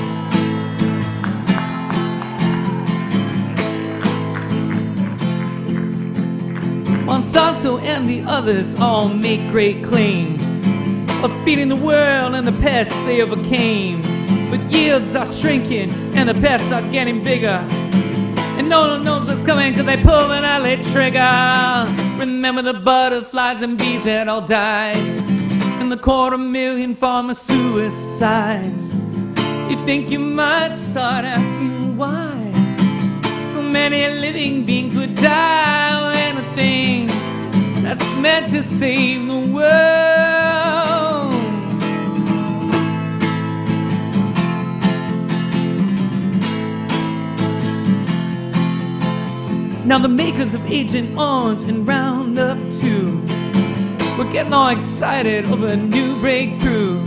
Monsanto and the others all make great claims of feeding the world and the pests they overcame. But yields are shrinking and the pests are getting bigger, and no one knows what's coming because they pull an early trigger. Remember the butterflies and bees that all died, and the 250,000 farmer suicides. You think you might start asking why so many living beings would die on anything that's meant to save the world. Now the makers of Agent Orange and Roundup too, we're getting all excited over a new breakthrough.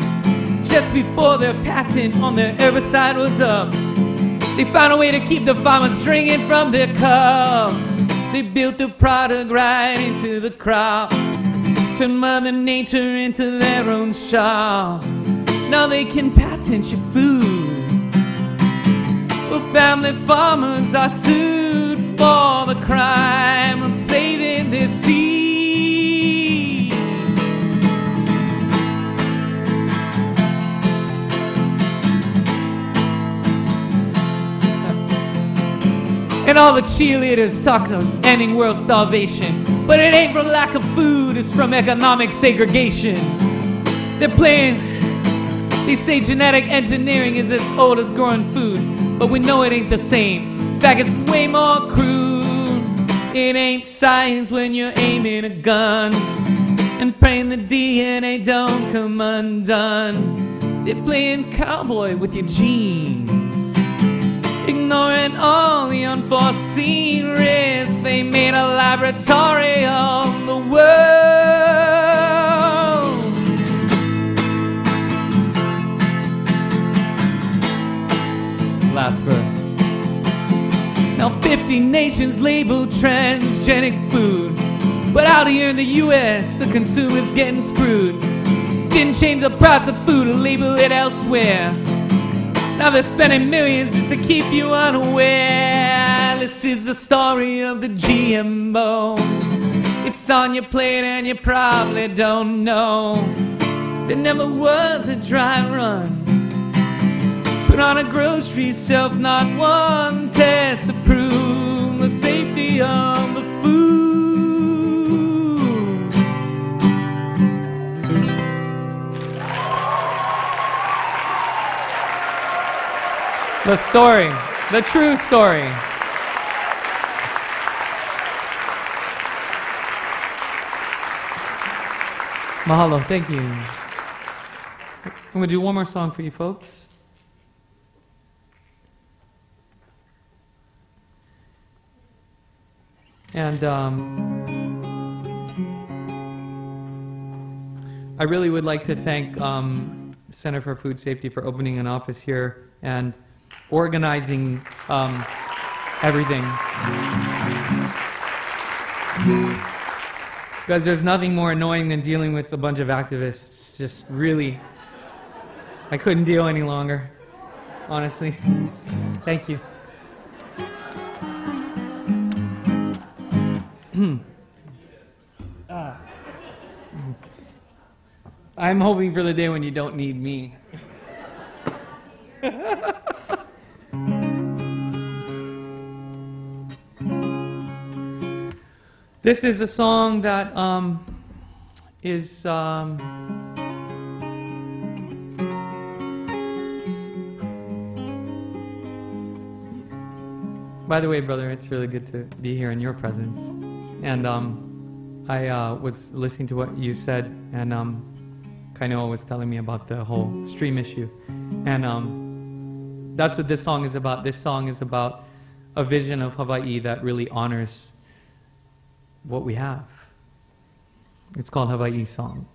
Just before their patent on their herbicide was up, they found a way to keep the farmers drinking from their cup. They built the product right into the crop, turned Mother Nature into their own shop. Now they can patent your food. Well, family farmers are sued for the crime of saving their seed. And all the cheerleaders talk of ending world starvation, but it ain't from lack of food, it's from economic segregation. They're playing, they say genetic engineering is as old as growing food, but we know it ain't the same. In fact, it's way more crude. It ain't science when you're aiming a gun and praying the DNA don't come undone. They're playing cowboy with your genes, ignoring all the unforeseen risks. They made a laboratory of the world. Last verse. Now 50 nations label transgenic food, but out here in the US, the consumer's getting screwed. Didn't change the price of food and label it elsewhere. Now they're spending millions just to keep you unaware. This is the story of the GMO. It's on your plate and you probably don't know. There never was a dry run put on a grocery shelf, not one test to prove the safety of the food. The story, the true story. Mahalo, thank you. I'm going to do one more song for you folks. And I really would like to thank Center for Food Safety for opening an office here and organizing everything. Because there's nothing more annoying than dealing with a bunch of activists. Just really, I couldn't deal any longer, honestly. Thank you. I'm hoping for the day when you don't need me. This is a song that is by the way, brother, it's really good to be here in your presence. And I was listening to what you said, and Kaniela was telling me about the whole stream issue. And that's what this song is about. This song is about a vision of Hawaii that really honors what we have. It's called Hawaii Song.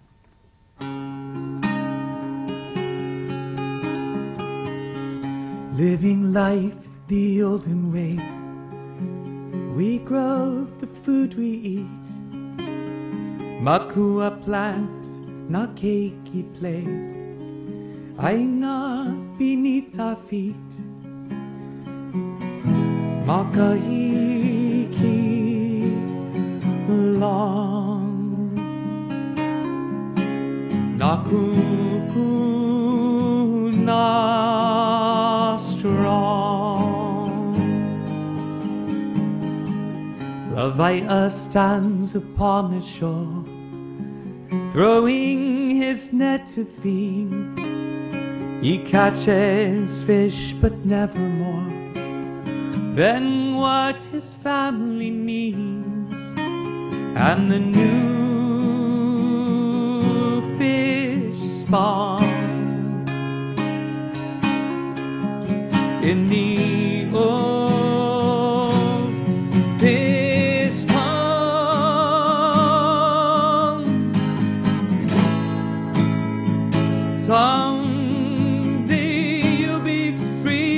Living life the olden way, we grow the food we eat. Makua plants, not keiki play, aina beneath our feet. Makahiki long, nakupuna strong. Hawaii stands upon the shore, throwing his net to feed. He catches fish, but never more than what his family needs. And the new fish spawn in the old fish Someday you'll be free.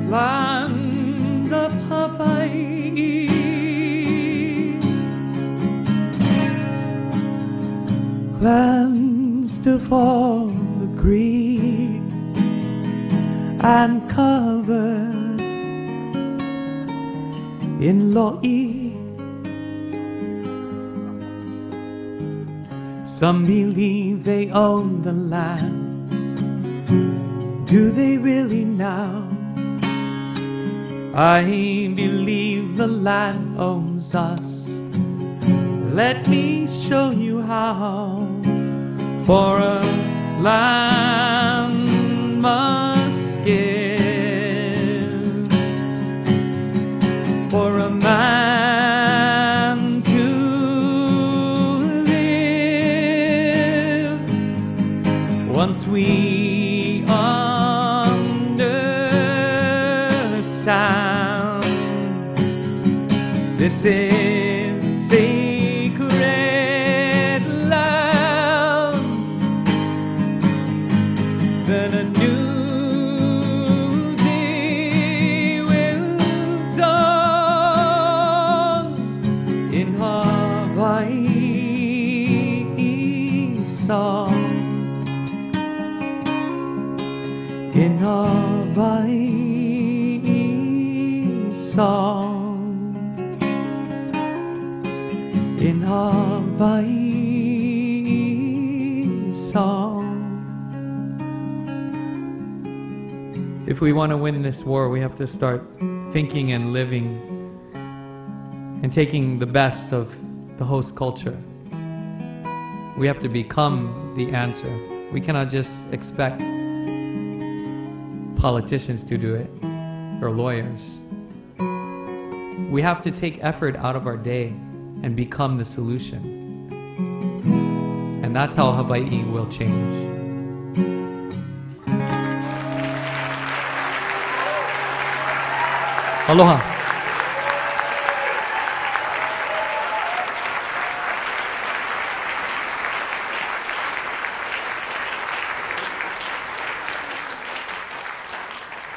Land of Hawaii. Cleansed of all the greed and covered in lo'i. Some believe they own the land. Do they really now? I believe the land owns us. Let me show you how. For a land must give, for a man to live. Once we understand, this is sacred land, then a new day will dawn in Hawaii song, in Hawaii song, in Hawaii song. If we want to win this war, we have to start thinking and living and taking the best of the host culture. We have to become the answer. We cannot just expect politicians to do it or lawyers. We have to take effort out of our day and become the solution. And that's how Hawaii will change. Aloha.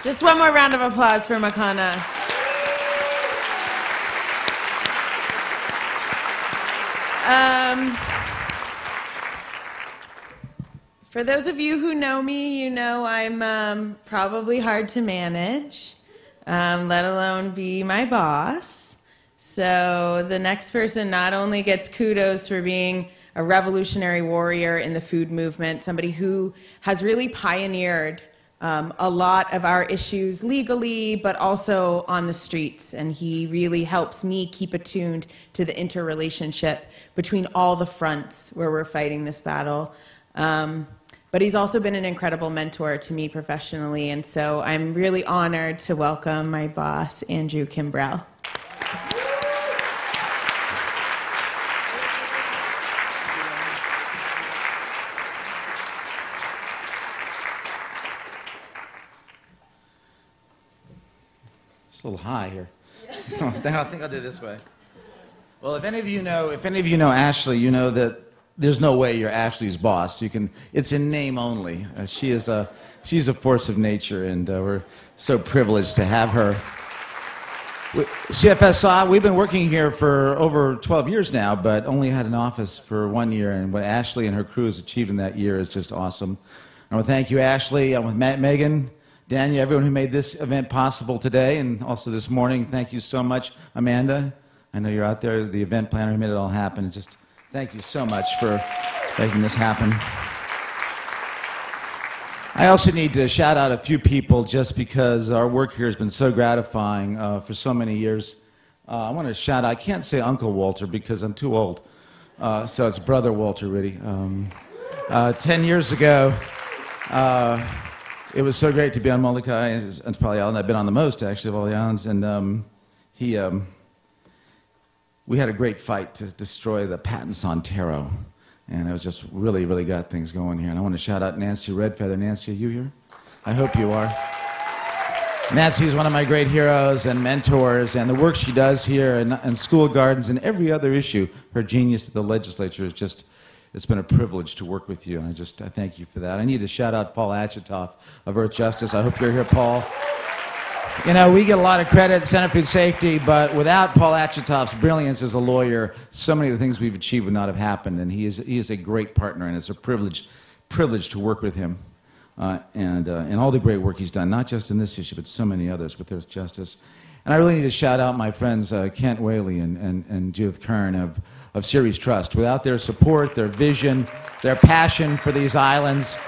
Just one more round of applause for Makana. For those of you who know me, you know I'm probably hard to manage, let alone be my boss. So the next person not only gets kudos for being a revolutionary warrior in the food movement, somebody who has really pioneered a lot of our issues legally, but also on the streets. And he really helps me keep attuned to the interrelationship between all the fronts where we're fighting this battle. But he's also been an incredible mentor to me professionally. And so I'm really honored to welcome my boss, Andrew Kimbrell. It's a little high here. So I think I'll do it this way. Well, if any of you know Ashley, you know that there's no way you're Ashley's boss. It's in name only. She's a force of nature, and we're so privileged to have her. CFSI, we've been working here for over 12 years now, but only had an office for 1 year, and what Ashley and her crew has achieved in that year is just awesome. I want to thank you, Ashley. I want to Megan, Daniel, everyone who made this event possible today, and also this morning. Thank you so much, Amanda. I know you're out there, the event planner who made it all happen. Just thank you so much for making this happen. I also need to shout out a few people just because our work here has been so gratifying for so many years. I want to shout out, I can't say Uncle Walter because I'm too old, so it's Brother Walter Ritte. 10 years ago, it was so great to be on Molokai. It's probably Island I've been on the most, actually, of all the islands, and we had a great fight to destroy the patents on taro. And it was just really, really got things going here. And I want to shout out Nancy Redfeather. Nancy, are you here? I hope you are. Nancy is one of my great heroes and mentors, and the work she does here in school gardens and every other issue, her genius at the legislature is just, it's been a privilege to work with you, and I thank you for that. I need to shout out Paul Achitoff of Earth Justice. I hope you're here, Paul. You know, we get a lot of credit at Senate Food Safety, but without Paul Achitoff's brilliance as a lawyer, so many of the things we've achieved would not have happened, and he is a great partner, and it's a privilege to work with him. And all the great work he's done, not just in this issue, but so many others with Earth Justice. And I really need to shout out my friends Kent Whaley and Judith Kern of Ceres Trust. Without their support, their vision, their passion for these islands,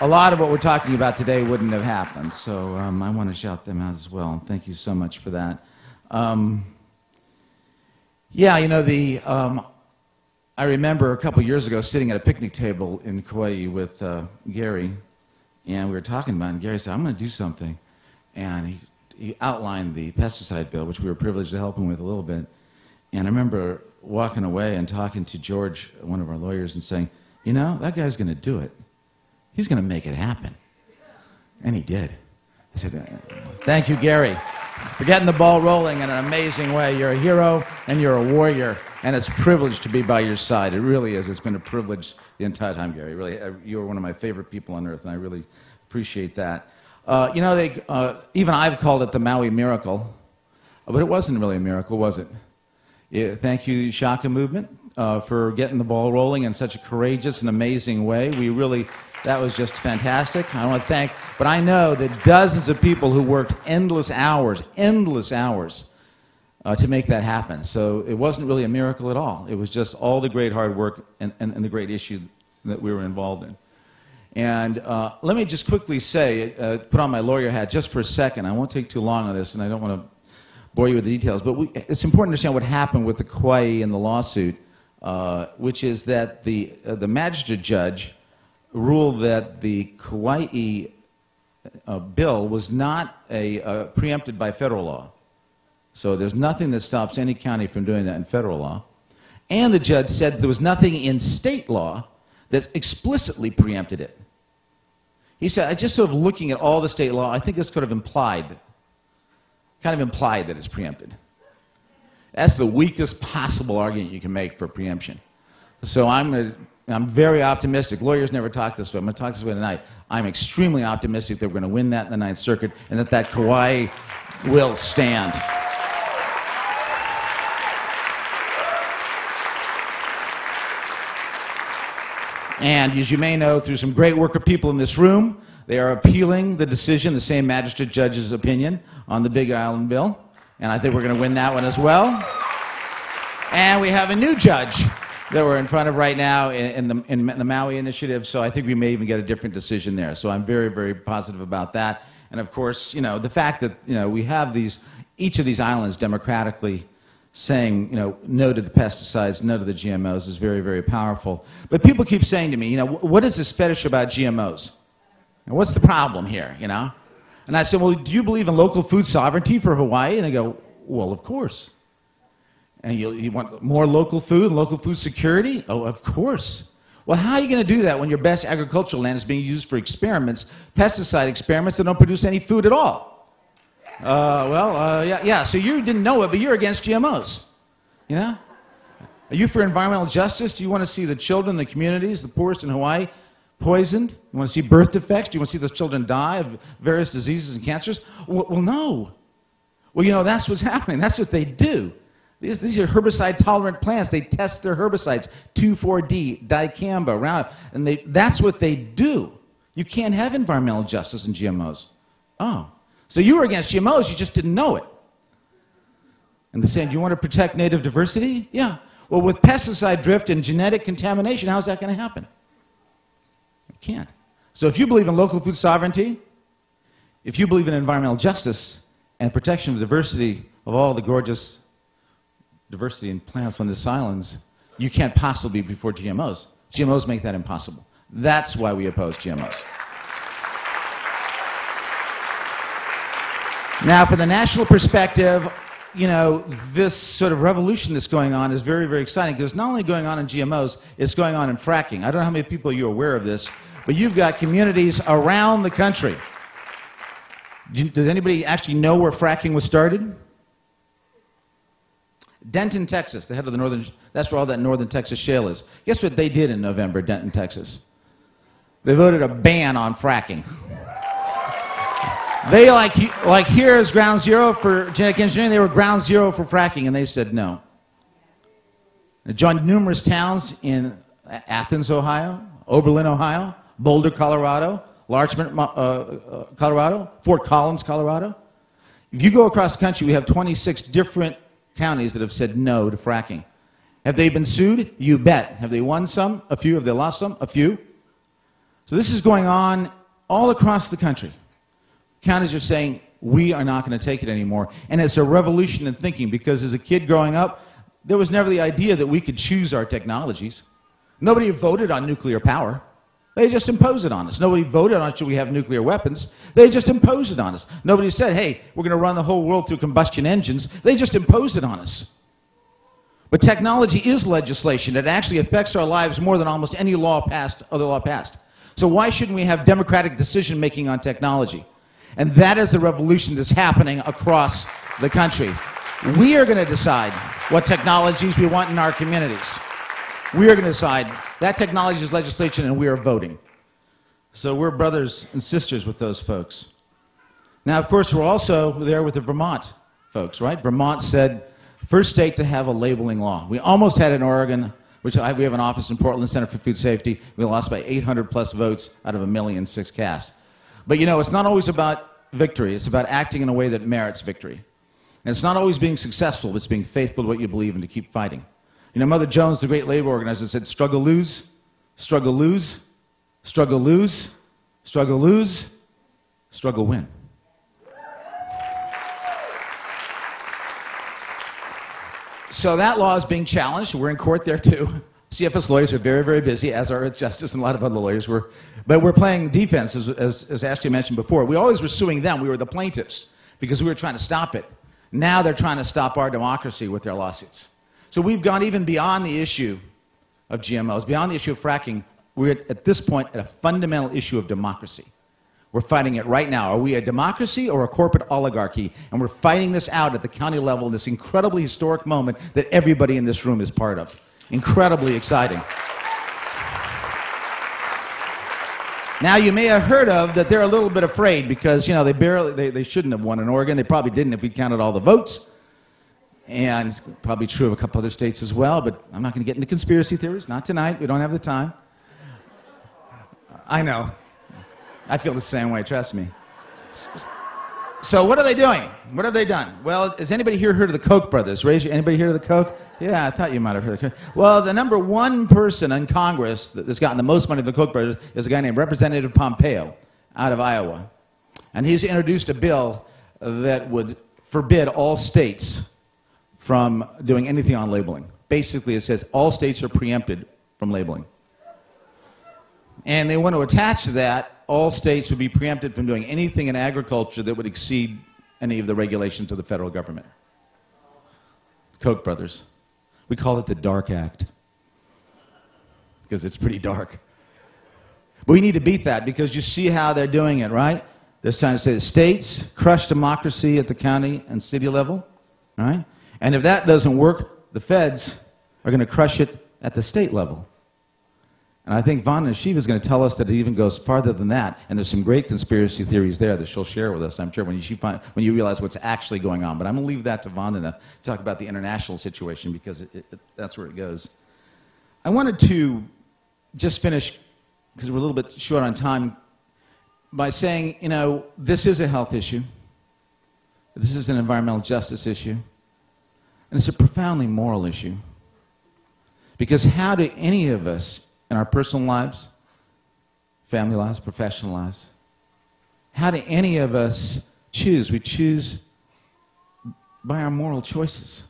a lot of what we're talking about today wouldn't have happened. So I want to shout them out as well. And thank you so much for that. Yeah, you know, I remember a couple years ago sitting at a picnic table in Kauai with Gary, and we were talking about it, and Gary said, I'm going to do something. And he outlined the pesticide bill, which we were privileged to help him with a little bit. And I remember walking away and talking to George, one of our lawyers, and saying, you know, that guy's going to do it. He's going to make it happen. And he did. I said, thank you, Gary, for getting the ball rolling in an amazing way. You're a hero and you're a warrior, and it's a privilege to be by your side. It really is. It's been a privilege the entire time, Gary. Really, you're one of my favorite people on earth, and I really appreciate that. You know, even I've called it the Maui miracle, but it wasn't really a miracle, was it? Thank you, Shaka Movement, for getting the ball rolling in such a courageous and amazing way. That was just fantastic. I want to thank, but I know that dozens of people who worked endless hours to make that happen. So it wasn't really a miracle at all. It was just all the great hard work and the great issue that we were involved in. And let me just quickly say, put on my lawyer hat just for a second. I won't take too long on this, and I don't want to bore you with the details, but it's important to understand what happened with the Kauai and the lawsuit, which is that the magistrate judge ruled that the Kauai bill was not preempted by federal law. So there's nothing that stops any county from doing that in federal law. And the judge said there was nothing in state law that explicitly preempted it. He said, I just sort of looking at all the state law, I think it's kind of implied that it's preempted. That's the weakest possible argument you can make for preemption. So I'm very optimistic. Lawyers never talk this way. I'm going to talk this way tonight. I'm extremely optimistic that we're going to win that in the Ninth Circuit and that Kauai will stand. And as you may know, through some great work of people in this room, they are appealing the decision, the same magistrate judge's opinion on the Big Island bill. And I think we're going to win that one as well. And we have a new judge that we're in front of right now in the Maui initiative, so I think we may even get a different decision there. So I'm very, very positive about that. And of course, you know, the fact that, you know, we have each of these islands democratically saying, you know, no to the pesticides, no to the GMOs is very, very powerful. But people keep saying to me, you know, what is this fetish about GMOs? And what's the problem here, you know? And I said, well, do you believe in local food sovereignty for Hawaii? And they go, well, of course. And you want more local food and local food security? Oh, of course. Well, how are you going to do that when your best agricultural land is being used for experiments, pesticide experiments that don't produce any food at all? Yeah, so you didn't know it, but you're against GMOs. You know? Are you for environmental justice? Do you want to see the children, the communities, the poorest in Hawaii poisoned? You want to see birth defects? Do you want to see those children die of various diseases and cancers? Well, no. Well, you know, that's what's happening. That's what they do. These are herbicide-tolerant plants. They test their herbicides, 2,4-D, dicamba, Roundup, and that's what they do. You can't have environmental justice in GMOs. Oh. So you were against GMOs, you just didn't know it. And they're saying, do you want to protect native diversity? Yeah. Well, with pesticide drift and genetic contamination, how's that going to happen? It can't. So if you believe in local food sovereignty, if you believe in environmental justice and protection of the diversity of all the gorgeous diversity in plants on these islands, you can't possibly be before GMOs. GMOs make that impossible. That's why we oppose GMOs. Now, for the national perspective, you know, this sort of revolution that's going on is very, very exciting because it's not only going on in GMOs, it's going on in fracking. I don't know how many people you're aware of this, but you've got communities around the country Does anybody actually know where fracking was started? Denton, Texas, the head of the northern, that's where all that northern Texas shale is. Guess what they did in November, Denton, Texas? They voted a ban on fracking. They, like here is ground zero for genetic engineering, they were ground zero for fracking, and they said no. They joined numerous towns in Athens, Ohio, Oberlin, Ohio, Boulder, Colorado, Larchmont, Colorado, Fort Collins, Colorado. If you go across the country, we have 26 different counties that have said no to fracking. Have they been sued? You bet. Have they won some? A few. Have they lost some? A few. So this is going on all across the country. Counties are saying, we are not going to take it anymore. And it's a revolution in thinking, because as a kid growing up, there was never the idea that we could choose our technologies. Nobody voted on nuclear power. They just imposed it on us. Nobody voted on should we have nuclear weapons. They just imposed it on us. Nobody said, hey, we're going to run the whole world through combustion engines. They just imposed it on us. But technology is legislation. It actually affects our lives more than almost any law passed, other law passed. So why shouldn't we have democratic decision-making on technology? And that is the revolution that's happening across the country. We are going to decide what technologies we want in our communities. We are going to decide that technology is legislation, and we are voting. So we're brothers and sisters with those folks. Now, of course, we're also there with the Vermont folks, right? Vermont said, first state to have a labeling law. We almost had in Oregon, which we have an office in Portland, Center for Food Safety. We lost by 800 plus votes out of 1,000,006 cast. But you know, it's not always about victory. It's about acting in a way that merits victory. And it's not always being successful, but it's being faithful to what you believe and to keep fighting. You know, Mother Jones, the great labor organizer, said, struggle, lose, struggle, lose, struggle, lose, struggle, lose, struggle, win. So that law is being challenged. We're in court there too. CFS lawyers are very, very busy, as are Justice and a lot of other lawyers. But we're playing defense, as Ashley mentioned before. We always were suing them. We were the plaintiffs because we were trying to stop it. Now they're trying to stop our democracy with their lawsuits. So we've gone even beyond the issue of GMOs, beyond the issue of fracking. We're at this point at a fundamental issue of democracy. We're fighting it right now. Are we a democracy or a corporate oligarchy? And we're fighting this out at the county level in this incredibly historic moment that everybody in this room is part of. Incredibly exciting. Now, you may have heard of that they're a little bit afraid because, you know, they shouldn't have won in Oregon. They probably didn't if we counted all the votes. And it's probably true of a couple other states as well, but I'm not going to get into conspiracy theories. Not tonight. We don't have the time. I know. I feel the same way, trust me. So what are they doing? What have they done? Well, has anybody here heard of the Koch brothers? Anybody heard of the Koch? Yeah, I thought you might have heard of the Koch. Well, the number one person in Congress that's gotten the most money of the Koch brothers is a guy named Representative Pompeo out of Iowa. And he's introduced a bill that would forbid all states from doing anything on labeling. Basically, it says all states are preempted from labeling. And they want to attach to that, all states would be preempted from doing anything in agriculture that would exceed any of the regulations of the federal government. Koch brothers. We call it the Dark Act because it's pretty dark. But we need to beat that because you see how they're doing it, right? They're trying to say the states crush democracy at the county and city level, right? And if that doesn't work, the feds are going to crush it at the state level. And I think Vandana Shiva is going to tell us that it even goes farther than that. And there's some great conspiracy theories there that she'll share with us, I'm sure, when you realize what's actually going on. But I'm going to leave that to Vandana to talk about the international situation because that's where it goes. I wanted to just finish, because we're a little bit short on time, by saying, you know, this is a health issue. This is an environmental justice issue. And it's a profoundly moral issue. Because how do any of us, in our personal lives, family lives, professional lives, how do any of us choose? We choose by our moral choices.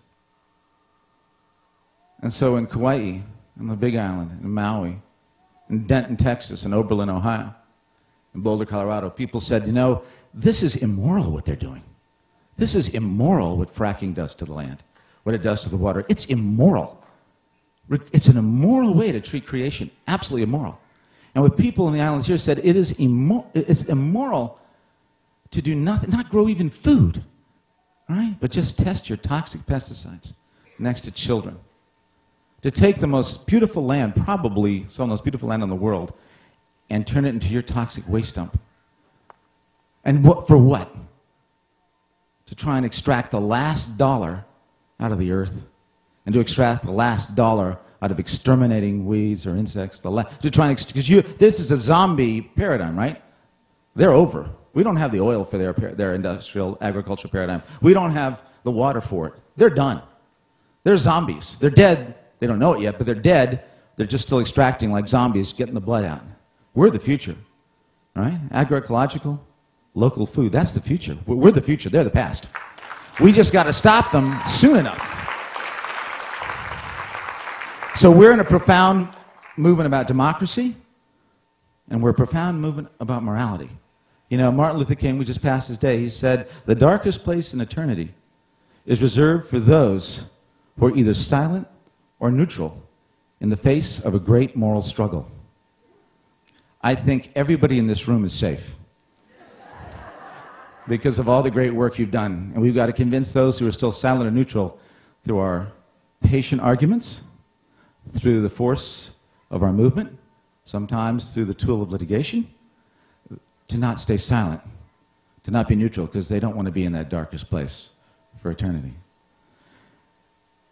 And so in Kauai, on the Big Island, in Maui, in Denton, Texas, in Oberlin, Ohio, in Boulder, Colorado, people said, you know, this is immoral what they're doing. This is immoral what fracking does to the land, what it does to the water. It's immoral. It's an immoral way to treat creation, absolutely immoral. And what people in the islands here said, it's immoral to do nothing, not grow even food, all right? But just test your toxic pesticides next to children. To take the most beautiful land, probably some of the most beautiful land in the world, and turn it into your toxic waste dump. And what, for what? To try and extract the last dollar out of the earth, and to extract the last dollar out of exterminating weeds or insects. To try and, because this is a zombie paradigm, right? They're over. We don't have the oil for their industrial agriculture paradigm. We don't have the water for it. They're done. They're zombies. They're dead. They don't know it yet, but they're dead. They're just still extracting like zombies, getting the blood out. We're the future, right? Agroecological, local food. That's the future. We're the future. They're the past. We just got to stop them soon enough. So we're in a profound movement about democracy, and we're a profound movement about morality. You know, Martin Luther King, we just passed his day, he said, the darkest place in eternity is reserved for those who are either silent or neutral in the face of a great moral struggle. I think everybody in this room is safe because of all the great work you've done. And we've got to convince those who are still silent or neutral through our patient arguments, through the force of our movement, sometimes through the tool of litigation, to not stay silent, to not be neutral, because they don't want to be in that darkest place for eternity.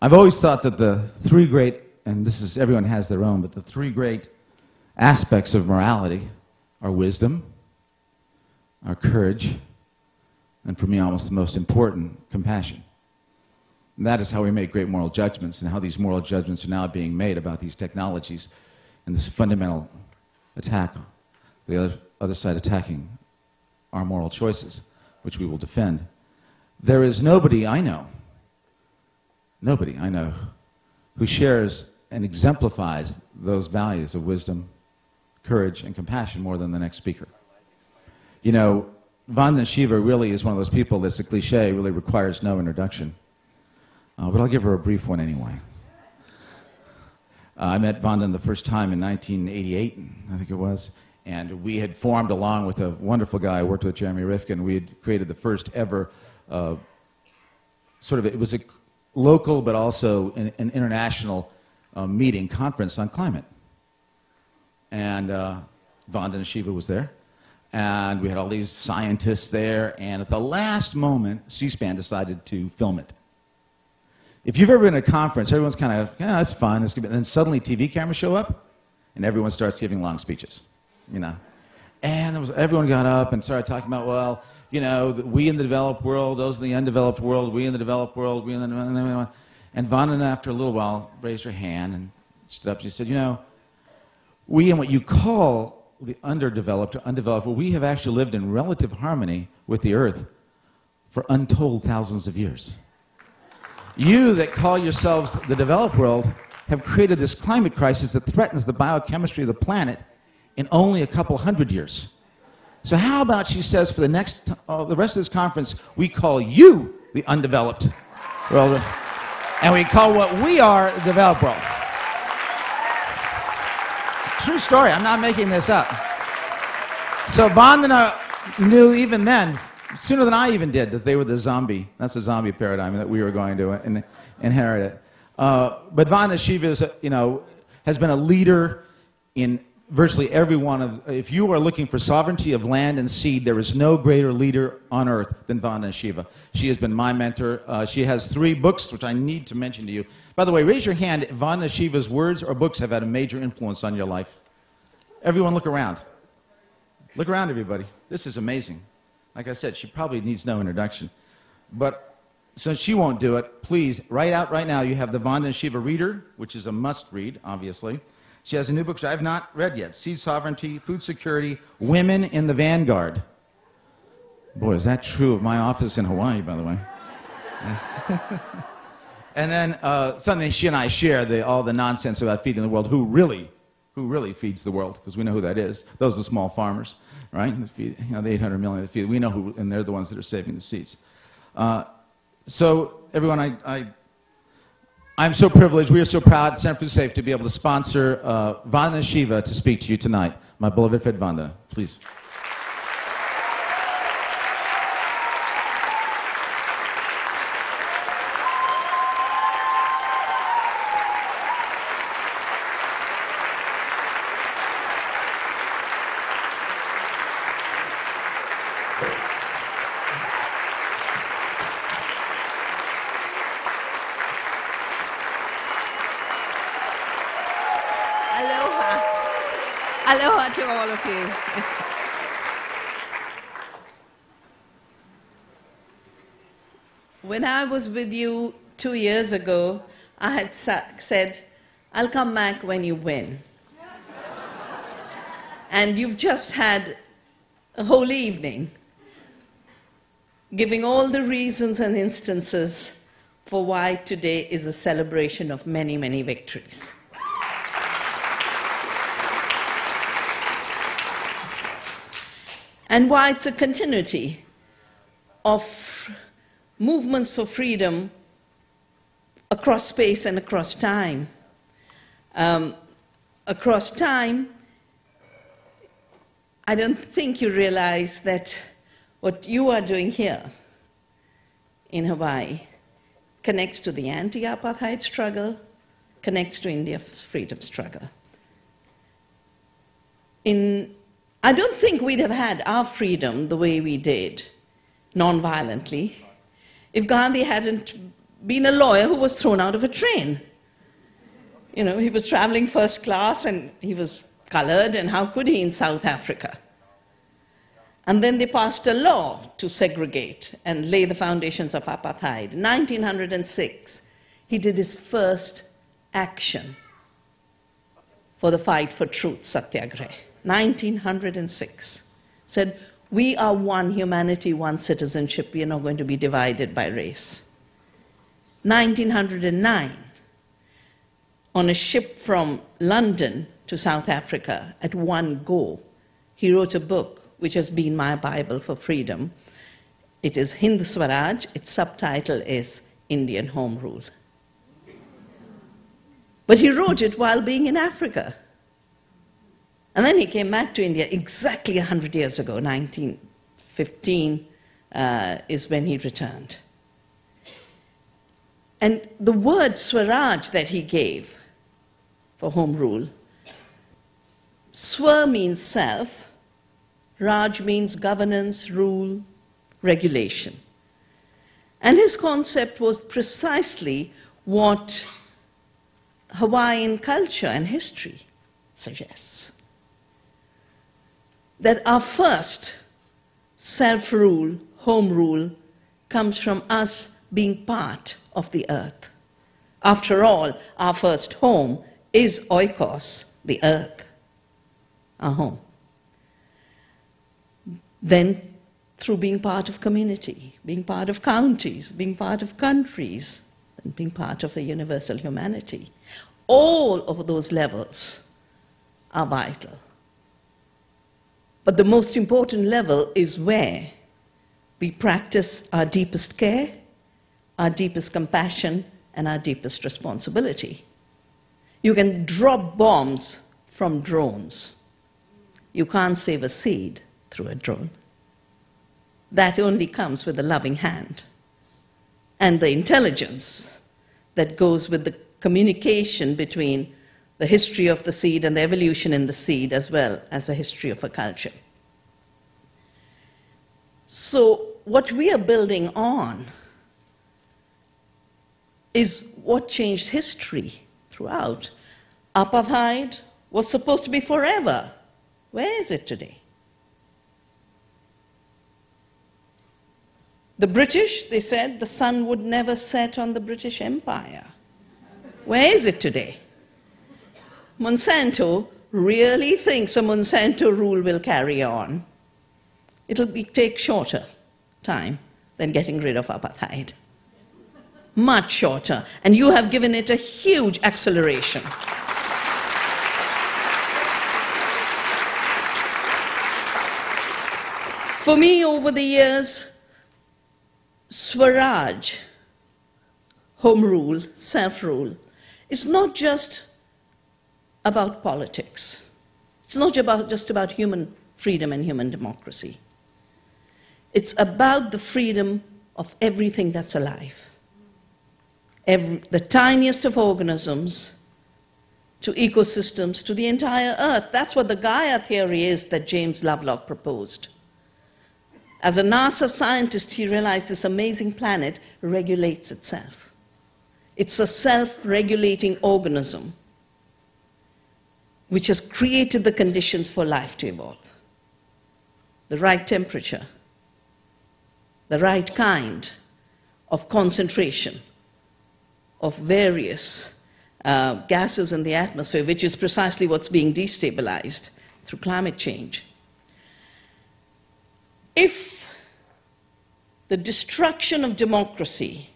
I've always thought that the three great, and this is, everyone has their own, but the three great aspects of morality are wisdom, our courage, and for me almost the most important, compassion. And that is how we make great moral judgments, and how these moral judgments are now being made about these technologies and this fundamental attack, the other side attacking our moral choices, which we will defend. There is nobody I know who shares and exemplifies those values of wisdom, courage, and compassion more than the next speaker. You know, Vandana Shiva really is one of those people that's a cliche, really requires no introduction. But I'll give her a brief one anyway. I met Vandana the first time in 1988, I think it was, and we had formed, along with a wonderful guy I worked with, Jeremy Rifkin, we had created the first ever it was a local but also an international meeting, conference on climate. And Vandana Shiva was there, and we had all these scientists there, and at the last moment, C-SPAN decided to film it. If you've ever been at a conference, everyone's kind of, yeah, that's fun, and then suddenly TV cameras show up, and everyone starts giving long speeches, you know. And everyone got up and started talking about, well, you know, we in the developed world, those in the undeveloped world, we in the developed world, we in the... And Vandana, after a little while, raised her hand and stood up. She said, you know, we in what you call the underdeveloped or undeveloped world, we have actually lived in relative harmony with the earth for untold thousands of years. You that call yourselves the developed world have created this climate crisis that threatens the biochemistry of the planet in only a couple hundred years. So how about, she says, for the rest of this conference, we call you the undeveloped world, and we call what we are the developed world. True story, I'm not making this up. So Vandana knew even then, sooner than I even did, that they were the zombie. That's a zombie paradigm, that we were going to inherit it. But Vandana Shiva is, has been a leader in virtually every one of, if you are looking for sovereignty of land and seed, there is no greater leader on earth than Vandana Shiva. She has been my mentor. She has 3 books, which I need to mention to you. By the way, raise your hand if Vandana Shiva's words or books have had a major influence on your life. Everyone look around. Look around, everybody. This is amazing. Like I said, she probably needs no introduction. But since she won't do it, please, right now, you have the Vandana Shiva Reader, which is a must-read, obviously. She has a new book which I have not read yet, Seed Sovereignty, Food Security, Women in the Vanguard. Boy, is that true of my office in Hawaii, by the way. And then something she and I share, all the nonsense about feeding the world. Who really feeds the world? Because we know who that is. Those are the small farmers, right? That feed, the 800 million that feed. We know who, and they're the ones that are saving the seeds. So, everyone, I'm so privileged, we are so proud at San Francisco Safe to be able to sponsor Vandana Shiva to speak to you tonight. My beloved friend Vandana, please. Aloha to all of you. When I was with you 2 years ago, I had said, I'll come back when you win. And you've just had a whole evening giving all the reasons and instances for why today is a celebration of many, many victories. And why it's a continuity of movements for freedom across space and across time. Across time, I don't think you realize that what you are doing here in Hawaii connects to the anti-apartheid struggle, connects to India's freedom struggle. I don't think we'd have had our freedom the way we did, non-violently, if Gandhi hadn't been a lawyer who was thrown out of a train. You know, he was traveling first class and he was colored, and how could he in South Africa? And then they passed a law to segregate and lay the foundations of apartheid. In 1906, he did his first action for the fight for truth, Satyagraha. 1906. Said, we are one humanity, one citizenship. We are not going to be divided by race. 1909, on a ship from London to South Africa at one go, he wrote a book which has been my Bible for freedom. It is Hind Swaraj. Its subtitle is Indian Home Rule. But he wrote it while being in Africa. And then he came back to India exactly 100 years ago, 1915 is when he returned. And the word Swaraj that he gave for home rule, Swar means self, Raj means governance, rule, regulation. And his concept was precisely what Hawaiian culture and history suggests. That our first self-rule, home rule, comes from us being part of the earth. After all, our first home is oikos, the earth, our home. Then, through being part of community, being part of counties, being part of countries, and being part of a universal humanity. All of those levels are vital. But the most important level is where we practice our deepest care, our deepest compassion, and our deepest responsibility. You can drop bombs from drones. You can't save a seed through a drone. That only comes with a loving hand and the intelligence that goes with the communication between the history of the seed and the evolution in the seed, as well as a history of a culture. So what we are building on is what changed history throughout. Apartheid was supposed to be forever. Where is it today? The British, they said the sun would never set on the British Empire. Where is it today? Monsanto really thinks a Monsanto rule will carry on. It'll take shorter time than getting rid of apartheid. Much shorter. And you have given it a huge acceleration. For me, over the years, Swaraj, home rule, self-rule, is not just about politics. It's not just about human freedom and human democracy. It's about the freedom of everything that's alive. The tiniest of organisms to ecosystems, to the entire earth. That's what the Gaia theory is that James Lovelock proposed. As a NASA scientist, he realized this amazing planet regulates itself. It's a self-regulating organism. which has created the conditions for life to evolve. The right temperature, the right kind of concentration of various gases in the atmosphere, which is precisely what's being destabilized through climate change. If the destruction of democracy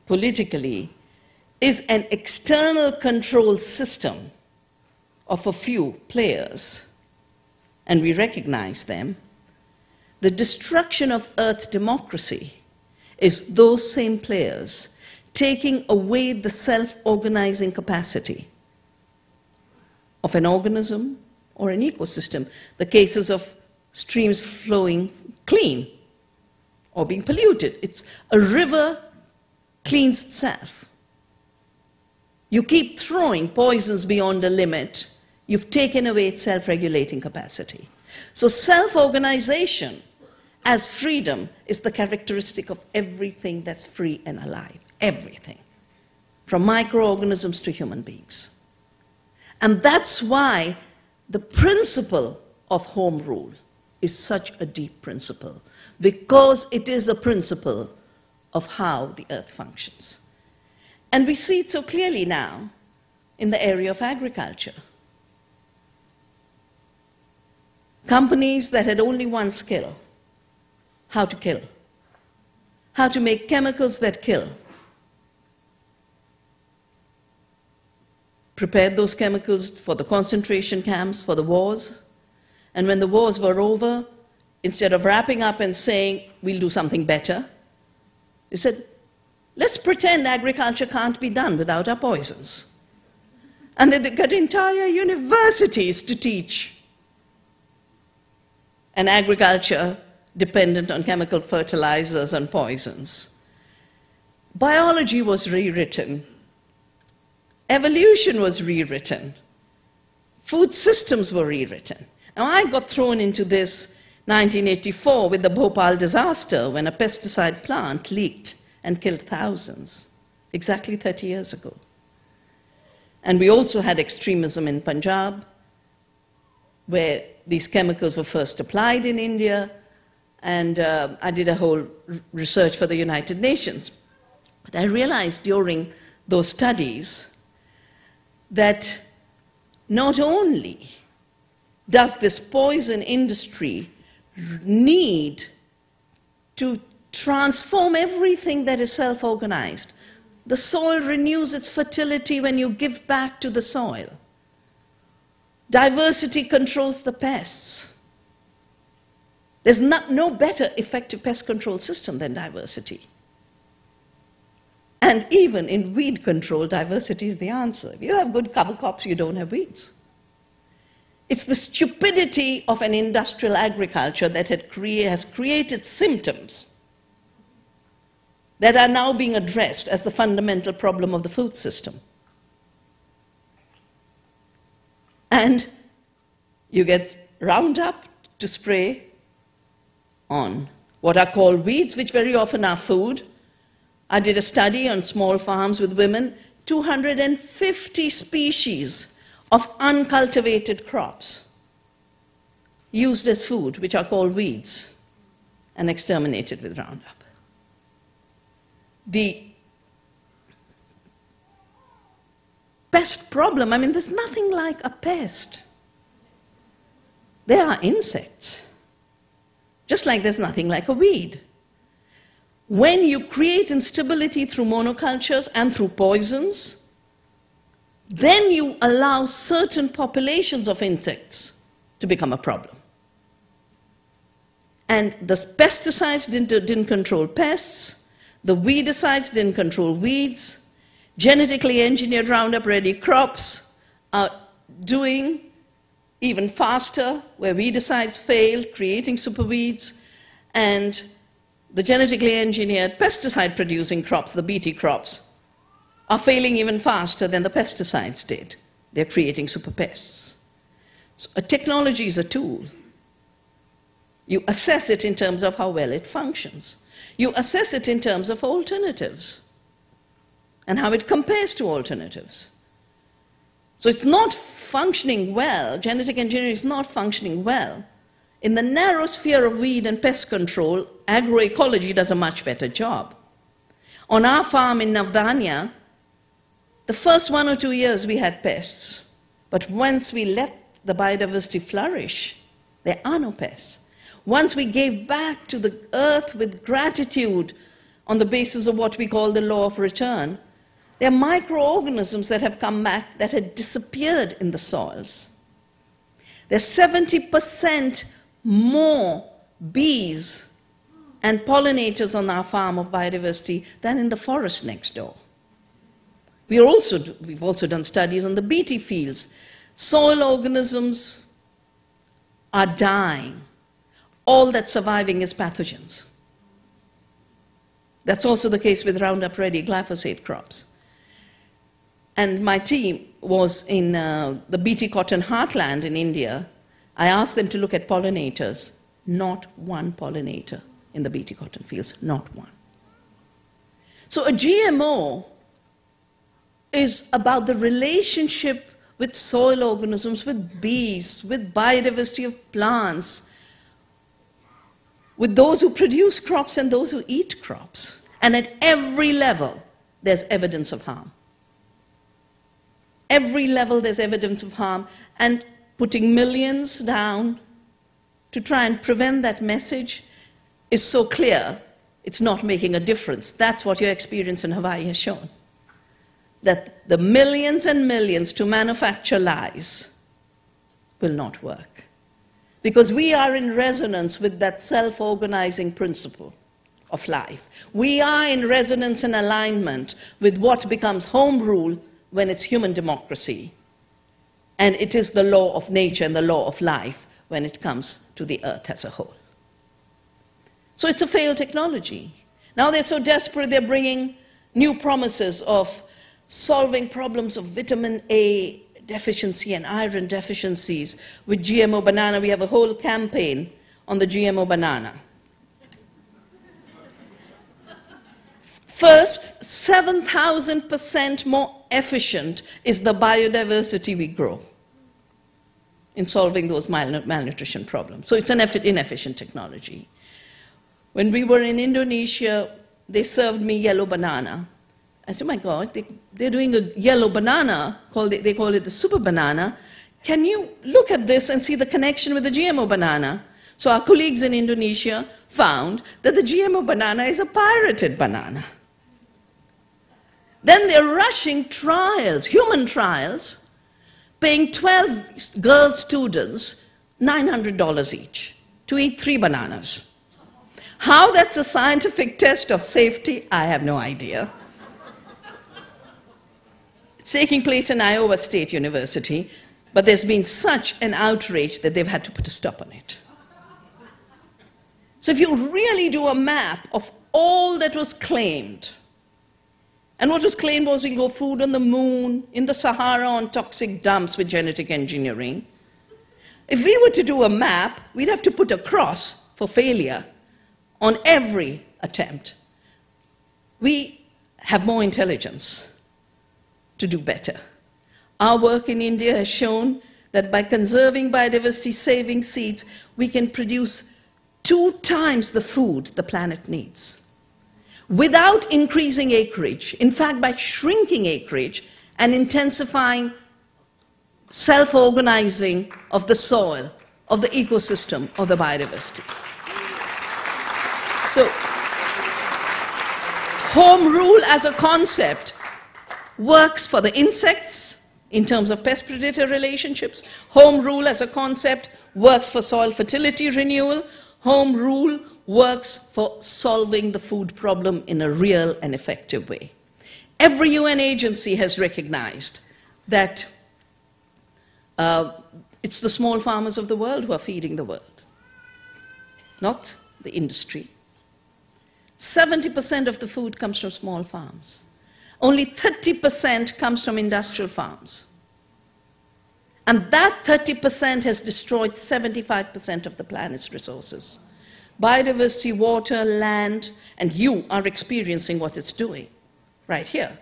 politically is an external control system of a few players, and we recognize them, the destruction of Earth democracy is those same players taking away the self-organizing capacity of an organism or an ecosystem. The cases of streams flowing clean or being polluted. It's a river cleans itself. You keep throwing poisons beyond a limit, you've taken away its self-regulating capacity. So self-organization as freedom is the characteristic of everything that's free and alive. Everything. From microorganisms to human beings. And that's why the principle of home rule is such a deep principle, because it is a principle of how the earth functions. And we see it so clearly now in the area of agriculture. Companies that had only one skill, how to kill, how to make chemicals that kill, prepared those chemicals for the concentration camps, for the wars, and when the wars were over, instead of wrapping up and saying, we'll do something better, they said, let's pretend agriculture can't be done without our poisons. And they got entire universities to teach an agriculture dependent on chemical fertilizers and poisons. Biology was rewritten. Evolution was rewritten. Food systems were rewritten. Now, I got thrown into this 1984 with the Bhopal disaster when a pesticide plant leaked and killed thousands, exactly 30 years ago. And we also had extremism in Punjab, where these chemicals were first applied in India, and I did a whole research for the United Nations. But I realized during those studies that not only does this poison industry need to transform everything that is self-organized. The soil renews its fertility when you give back to the soil. Diversity controls the pests. There's no better effective pest control system than diversity. And even in weed control, diversity is the answer. If you have good cover crops, you don't have weeds. It's the stupidity of an industrial agriculture that has created symptoms that are now being addressed as the fundamental problem of the food system. And you get Roundup to spray on what are called weeds, which very often are food. I did a study on small farms with women, 250 species of uncultivated crops used as food, which are called weeds, and exterminated with Roundup. The pest problem, I mean, there's nothing like a pest. There are insects, just like there's nothing like a weed. When you create instability through monocultures and through poisons, then you allow certain populations of insects to become a problem. And the pesticides didn't control pests, the weedicides didn't control weeds, genetically engineered Roundup Ready crops are doing even faster, where weedicides failed, creating superweeds, and the genetically engineered pesticide-producing crops, the BT crops, are failing even faster than the pesticides did. They're creating superpests. So a technology is a tool. You assess it in terms of how well it functions. You assess it in terms of alternatives and how it compares to alternatives. So it's not functioning well, genetic engineering is not functioning well, in the narrow sphere of weed and pest control, agroecology does a much better job. On our farm in Navdanya, the first 1 or 2 years we had pests, but once we let the biodiversity flourish, there are no pests. Once we gave back to the earth with gratitude on the basis of what we call the law of return, there are microorganisms that have come back that had disappeared in the soils. There's 70% more bees and pollinators on our farm of biodiversity than in the forest next door. We've also done studies on the BT fields. Soil organisms are dying. All that's surviving is pathogens. That's also the case with Roundup Ready glyphosate crops. And my team was in the BT cotton heartland in India. I asked them to look at pollinators. Not one pollinator in the BT cotton fields, not one. So a GMO is about the relationship with soil organisms, with bees, with biodiversity of plants, with those who produce crops and those who eat crops. And at every level, there's evidence of harm. Every level, there's evidence of harm. And putting millions down to try and prevent that message is so clear, it's not making a difference. That's what your experience in Hawaii has shown. That the millions and millions to manufacture lies will not work. Because we are in resonance with that self-organizing principle of life. We are in resonance and alignment with what becomes home rule when it's human democracy. And it is the law of nature and the law of life when it comes to the earth as a whole. So it's a failed technology. Now they're so desperate, they're bringing new promises of solving problems of vitamin A deficiency and iron deficiencies with GMO banana. We have a whole campaign on the GMO banana. First, 7,000% more efficient is the biodiversity we grow in solving those malnutrition problems. So it's an inefficient technology. When we were in Indonesia, they served me yellow banana. I said, oh my God, they're doing a yellow banana, they call it the super banana. Can you look at this and see the connection with the GMO banana? So our colleagues in Indonesia found that the GMO banana is a pirated banana. Then they're rushing trials, human trials, paying 12 girl students $900 each to eat 3 bananas. How that's a scientific test of safety, I have no idea. It's taking place in Iowa State University, but there's been such an outrage that they've had to put a stop on it. So if you really do a map of all that was claimed, and what was claimed was we grow food on the moon, in the Sahara on toxic dumps with genetic engineering. If we were to do a map, we'd have to put a cross for failure on every attempt. We have more intelligence to do better. Our work in India has shown that by conserving biodiversity, saving seeds, we can produce 2 times the food the planet needs without increasing acreage. In fact, by shrinking acreage and intensifying self-organizing of the soil, of the ecosystem, of the biodiversity. So, home rule as a concept works for the insects in terms of pest-predator relationships. Home rule as a concept works for soil fertility renewal. Home rule works for solving the food problem in a real and effective way. Every UN agency has recognized that it's the small farmers of the world who are feeding the world, not the industry. 70% of the food comes from small farms. Only 30% comes from industrial farms. And that 30% has destroyed 75% of the planet's resources. Biodiversity, water, land, and you are experiencing what it's doing right here.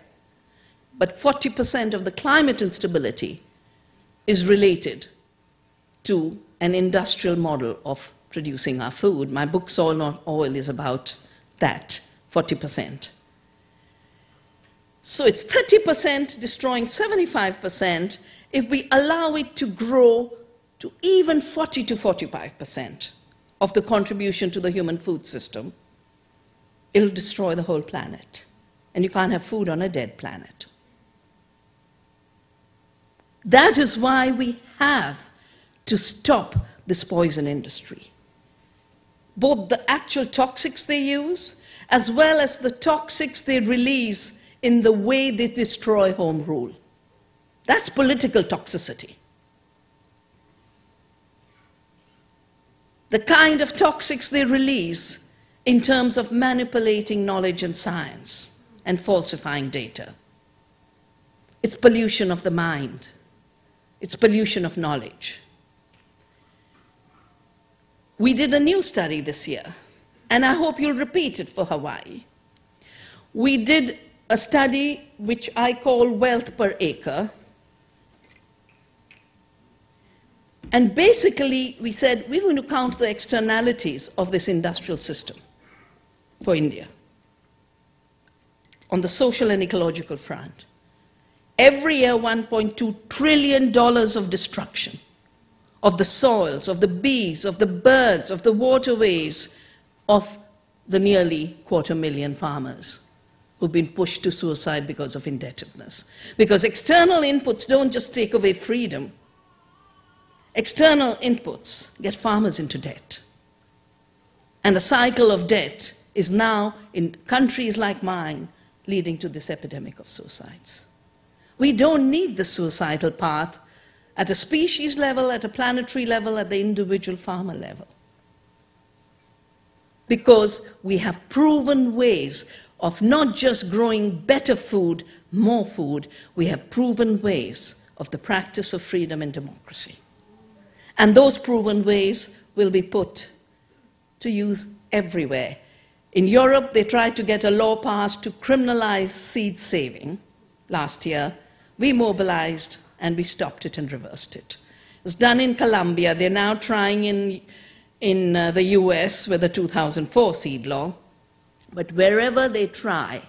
But 40% of the climate instability is related to an industrial model of producing our food. My book, Soil Not Oil, is about that, 40%. So it's 30% destroying 75% if we allow it to grow to even 40 to 45% of the contribution to the human food system. It'll destroy the whole planet. And you can't have food on a dead planet. That is why we have to stop this poison industry. Both the actual toxics they use, as well as the toxics they release in the way they destroy home rule. That's political toxicity. The kind of toxics they release in terms of manipulating knowledge and science and falsifying data. It's pollution of the mind. It's pollution of knowledge. We did a new study this year, and I hope you'll repeat it for Hawaii. We did a study which I call Wealth Per Acre. And basically, we said we're going to count the externalities of this industrial system for India on the social and ecological front. Every year, $1.2 trillion of destruction of the soils, of the bees, of the birds, of the waterways, of the nearly 250,000 farmers who've been pushed to suicide because of indebtedness. Because external inputs don't just take away freedom. External inputs get farmers into debt. And a cycle of debt is now, in countries like mine, leading to this epidemic of suicides. We don't need the suicidal path at a species level, at a planetary level, at the individual farmer level. Because we have proven ways of not just growing better food, more food, we have proven ways of the practice of freedom and democracy. And those proven ways will be put to use everywhere. In Europe, they tried to get a law passed to criminalize seed saving last year. We mobilized and we stopped it and reversed it. It was done in Colombia. They're now trying in the US with the 2004 seed law. But wherever they try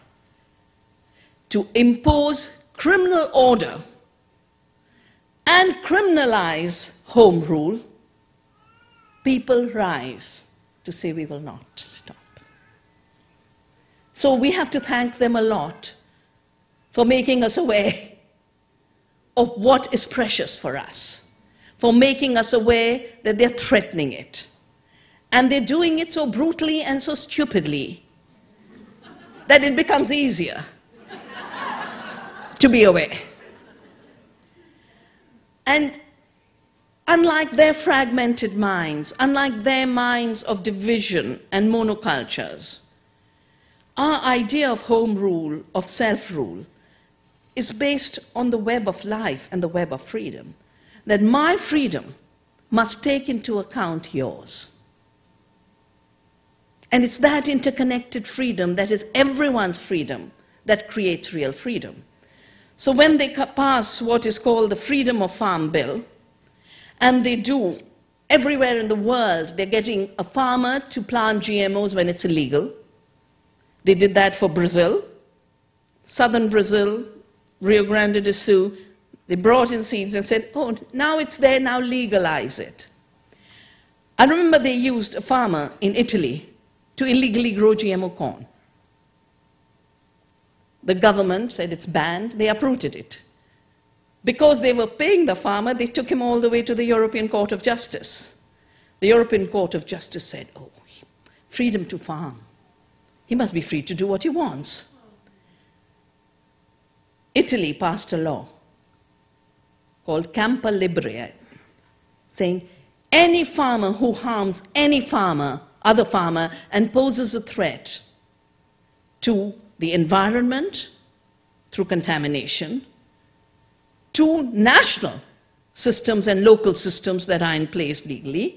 to impose criminal order and criminalize home rule, people rise to say we will not stop. So we have to thank them a lot for making us aware of what is precious for us, for making us aware that they're threatening it. And they're doing it so brutally and so stupidly that it becomes easier to be aware. And unlike their fragmented minds, unlike their minds of division and monocultures, our idea of home rule, of self-rule, is based on the web of life and the web of freedom. That my freedom must take into account yours. And it's that interconnected freedom that is everyone's freedom that creates real freedom. So when they pass what is called the Freedom of Farm Bill, and they do, everywhere in the world, they're getting a farmer to plant GMOs when it's illegal. They did that for Brazil, southern Brazil, Rio Grande do Sul. They brought in seeds and said, oh, now it's there, now legalize it. I remember they used a farmer in Italy to illegally grow GMO corn. The government said it's banned, they uprooted it. Because they were paying the farmer, they took him all the way to the European Court of Justice. The European Court of Justice said, oh, freedom to farm. He must be free to do what he wants. Italy passed a law called Campa Libre, saying any farmer who harms any farmer, other farmer, and poses a threat to the environment through contamination, to national systems and local systems that are in place legally,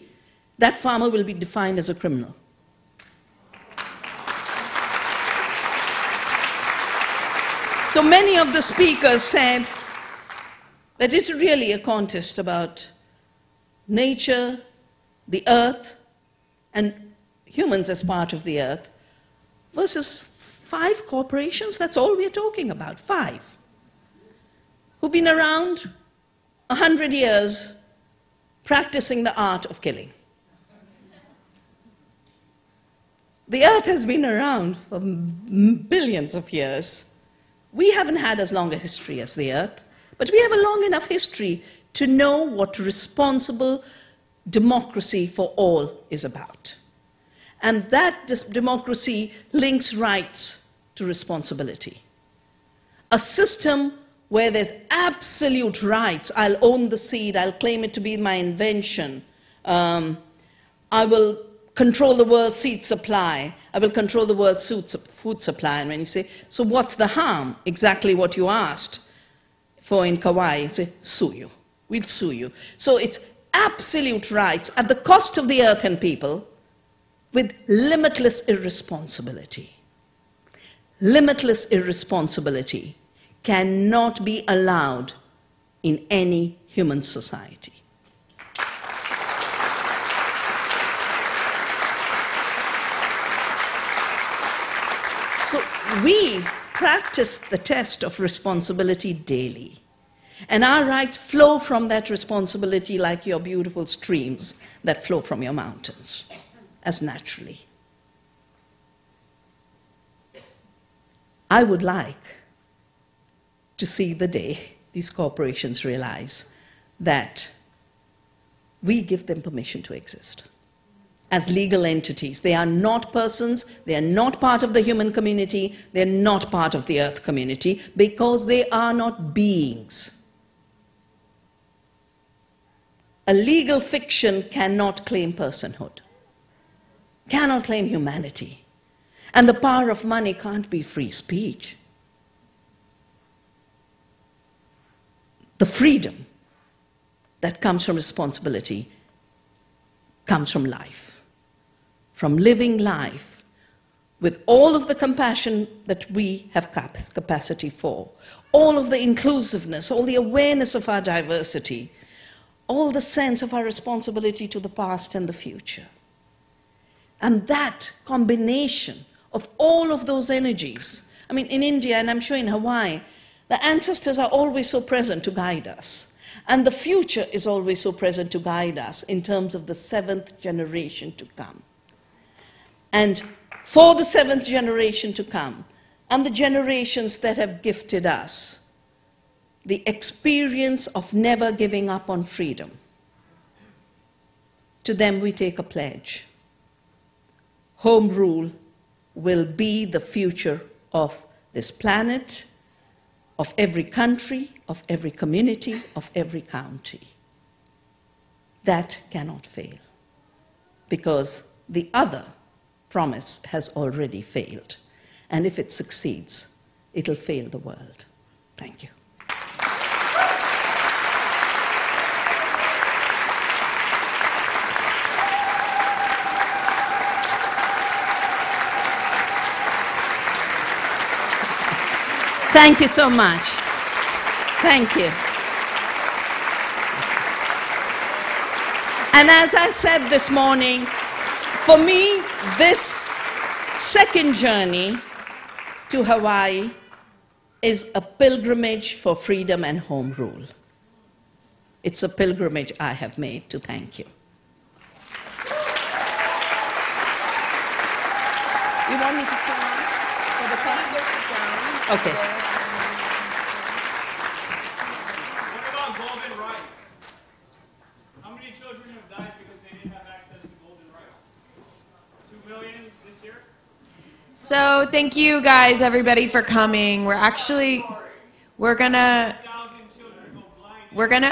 that farmer will be defined as a criminal. So many of the speakers said that it's really a contest about nature, the earth, and humans as part of the earth, versus 5 corporations, that's all we're talking about, 5, who've been around 100 years practicing the art of killing. The earth has been around for billions of years. We haven't had as long a history as the earth, but we have a long enough history to know what responsible democracy for all is about. And that democracy links rights to responsibility. A system where there's absolute rights, I'll own the seed, I'll claim it to be my invention, I will control the world's seed supply, I will control the world's food supply. And when you say, so what's the harm? Exactly what you asked for in Kauai, you say, sue you, we'll sue you. So it's absolute rights at the cost of the earth and people with limitless irresponsibility. Limitless irresponsibility cannot be allowed in any human society. So we practice the test of responsibility daily. And our rights flow from that responsibility like your beautiful streams that flow from your mountains, as naturally. I would like to see the day these corporations realize that we give them permission to exist as legal entities. They are not persons, they are not part of the human community, they are not part of the earth community, because they are not beings. A legal fiction cannot claim personhood, cannot claim humanity. And the power of money can't be free speech. The freedom that comes from responsibility comes from life, from living life with all of the compassion that we have capacity for, all of the inclusiveness, all the awareness of our diversity, all the sense of our responsibility to the past and the future. And that combination of all of those energies, I mean, in India, and I'm sure in Hawaii, the ancestors are always so present to guide us. And the future is always so present to guide us in terms of the 7th generation to come. And for the 7th generation to come, and the generations that have gifted us, the experience of never giving up on freedom, to them we take a pledge. Home rule will be the future of this planet, of every country, of every community, of every county. That cannot fail, because the other promise has already failed. And if it succeeds, it'll fail the world. Thank you. Thank you so much. Thank you. And as I said this morning, for me, this second journey to Hawaii is a pilgrimage for freedom and home rule. It's a pilgrimage I have made to thank you. You want me to sit down? For the Congress sit down? Okay. What about golden rice? How many children have died because they didn't have access to golden rice? 2 million this year? So thank you guys, everybody, for coming. We're gonna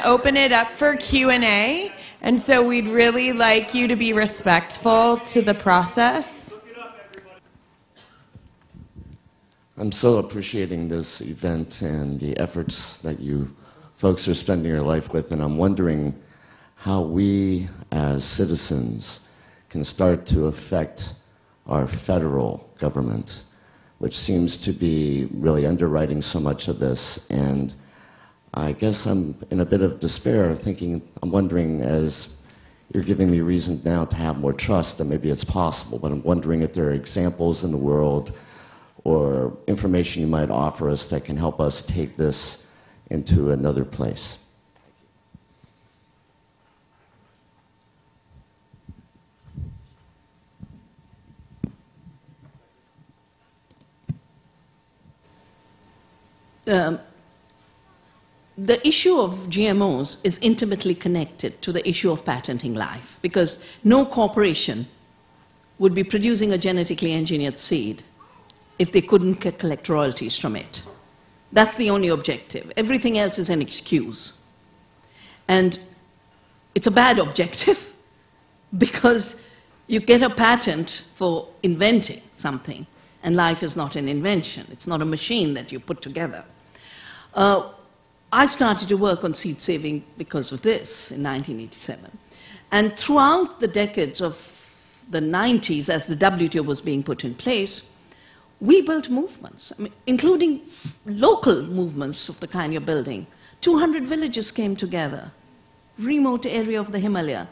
open it up for Q&A, and so we'd really like you to be respectful to the process. I'm so appreciating this event and the efforts that you folks are spending your life with, and I'm wondering how we as citizens can start to affect our federal government, which seems to be really underwriting so much of this. And I guess I'm in a bit of despair, I'm wondering, as you're giving me reason now to have more trust that maybe it's possible, but I'm wondering if there are examples in the world or information you might offer us that can help us take this into another place. The issue of GMOs is intimately connected to the issue of patenting life, because no corporation would be producing a genetically engineered seed if they couldn't collect royalties from it. That's the only objective. Everything else is an excuse. And it's a bad objective because you get a patent for inventing something, and life is not an invention. It's not a machine that you put together. I started to work on seed saving because of this in 1987. And throughout the decades of the 90s, as the WTO was being put in place, we built movements, including local movements of the kind you're building. 200 villages came together, remote area of the Himalaya,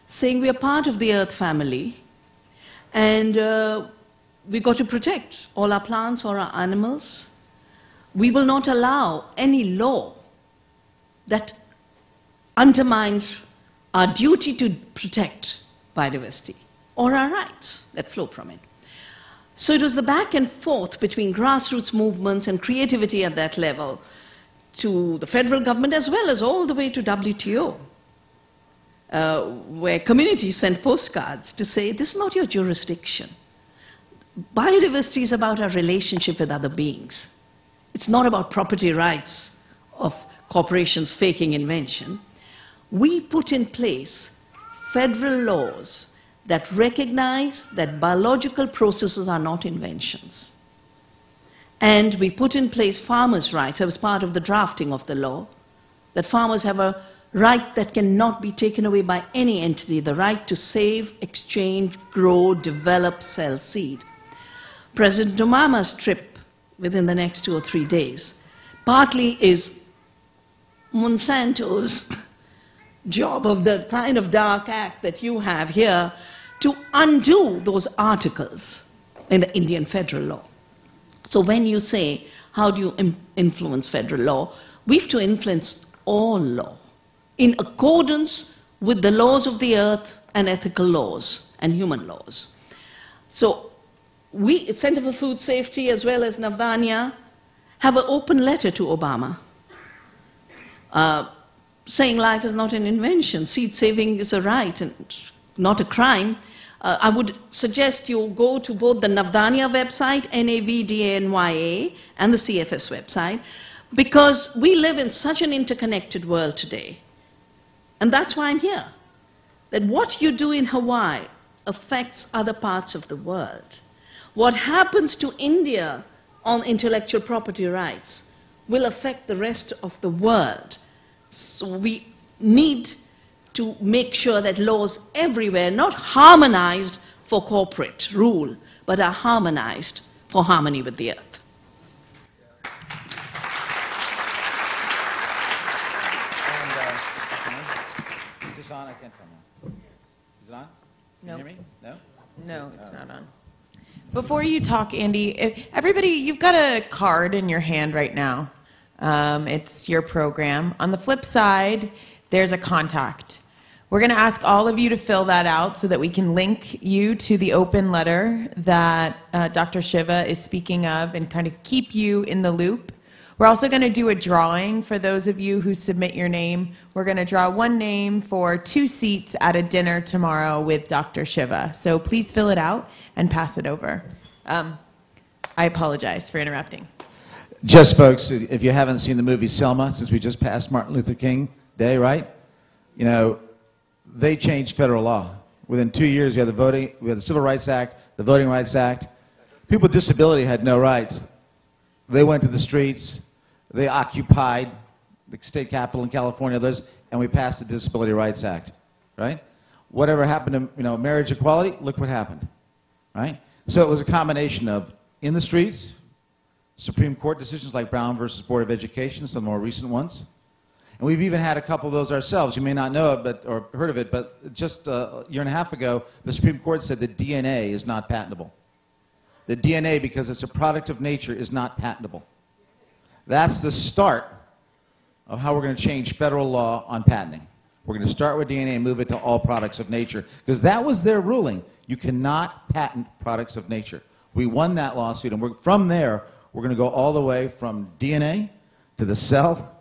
saying we are part of the Earth family, and we got to protect all our plants or our animals. We will not allow any law that undermines our duty to protect biodiversity or our rights that flow from it. So it was the back and forth between grassroots movements and creativity at that level to the federal government as well as all the way to WTO, where communities sent postcards to say, this is not your jurisdiction. Biodiversity is about our relationship with other beings. It's not about property rights of corporations faking invention. We put in place federal laws that recognize that biological processes are not inventions. And we put in place farmers' rights. I was part of the drafting of the law, that farmers have a right that cannot be taken away by any entity, the right to save, exchange, grow, develop, sell seed. President Obama's trip within the next 2 or 3 days partly is Monsanto's job of the kind of dark act that you have here to undo those articles in the Indian federal law. So when you say, how do you influence federal law, we have to influence all law in accordance with the laws of the earth and ethical laws and human laws. So we, Center for Food Safety as well as Navdanya, have an open letter to Obama saying life is not an invention, seed saving is a right and not a crime. I would suggest you go to both the Navdanya website, Navdanya, and the CFS website, because we live in such an interconnected world today. And that's why I'm here. That what you do in Hawaii affects other parts of the world. What happens to India on intellectual property rights will affect the rest of the world. So we need to make sure that laws everywhere, not harmonized for corporate rule, but are harmonized for harmony with the earth. And, is this on? I can't tell now. Is it on? Can you hear me? No? No, it's not on. Before you talk, Andy, everybody, you've got a card in your hand right now. It's your program. On the flip side, there's a contact. We're going to ask all of you to fill that out so that we can link you to the open letter that Dr. Shiva is speaking of and kind of keep you in the loop. We're also going to do a drawing for those of you who submit your name. We're going to draw one name for 2 seats at a dinner tomorrow with Dr. Shiva. So please fill it out and pass it over. I apologize for interrupting. Just folks, if you haven't seen the movie Selma, since we just passed Martin Luther King Day, right? You know, they changed federal law. Within 2 years, we had the Civil Rights Act, the Voting Rights Act. People with disability had no rights. They went to the streets, they occupied the state capitol in California, others, and we passed the Disability Rights Act, right? Whatever happened to, marriage equality, look what happened, right? So it was a combination of in the streets, Supreme Court decisions like Brown versus Board of Education, some more recent ones, And we've even had a couple of those ourselves. You may not know it or heard of it, but just a year and a half ago, the Supreme Court said that DNA is not patentable. The DNA, because it's a product of nature, is not patentable. That's the start of how we're going to change federal law on patenting. We're going to start with DNA and move it to all products of nature, because that was their ruling. You cannot patent products of nature. We won that lawsuit, and from there, we're going to go all the way from DNA to the cell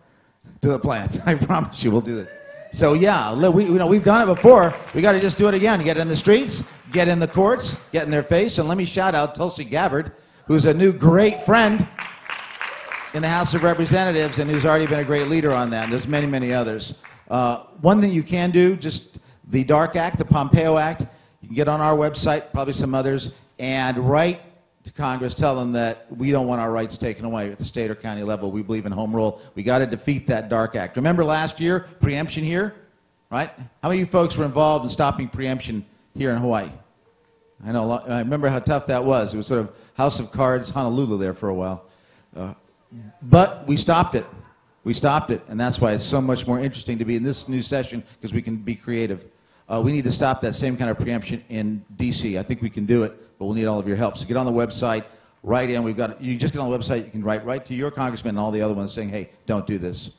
to the plant. I promise you we'll do it. So yeah, we've done it before. We got to just do it again. Get in the streets, get in the courts, get in their face. And let me shout out Tulsi Gabbard, who's a new great friend in the House of Representatives and who's already been a great leader on that. And there's many, many others. One thing you can do, just the DARK Act, the Pompeo Act, you can get on our website, probably some others, and write to Congress, tell them that we don't want our rights taken away at the state or county level. We believe in home rule. We got to defeat that DARK Act. Remember last year, preemption here, right? How many of you folks were involved in stopping preemption here in Hawaii? I know. I remember how tough that was. It was sort of House of Cards, Honolulu there for a while. But we stopped it. We stopped it, and that's why it's so much more interesting to be in this new session, because we can be creative. We need to stop that same kind of preemption in D.C. I think we can do it, but we'll need all of your help. So get on the website, write in. You just get on the website, you can write right to your congressman and all the other ones saying, hey, don't do this.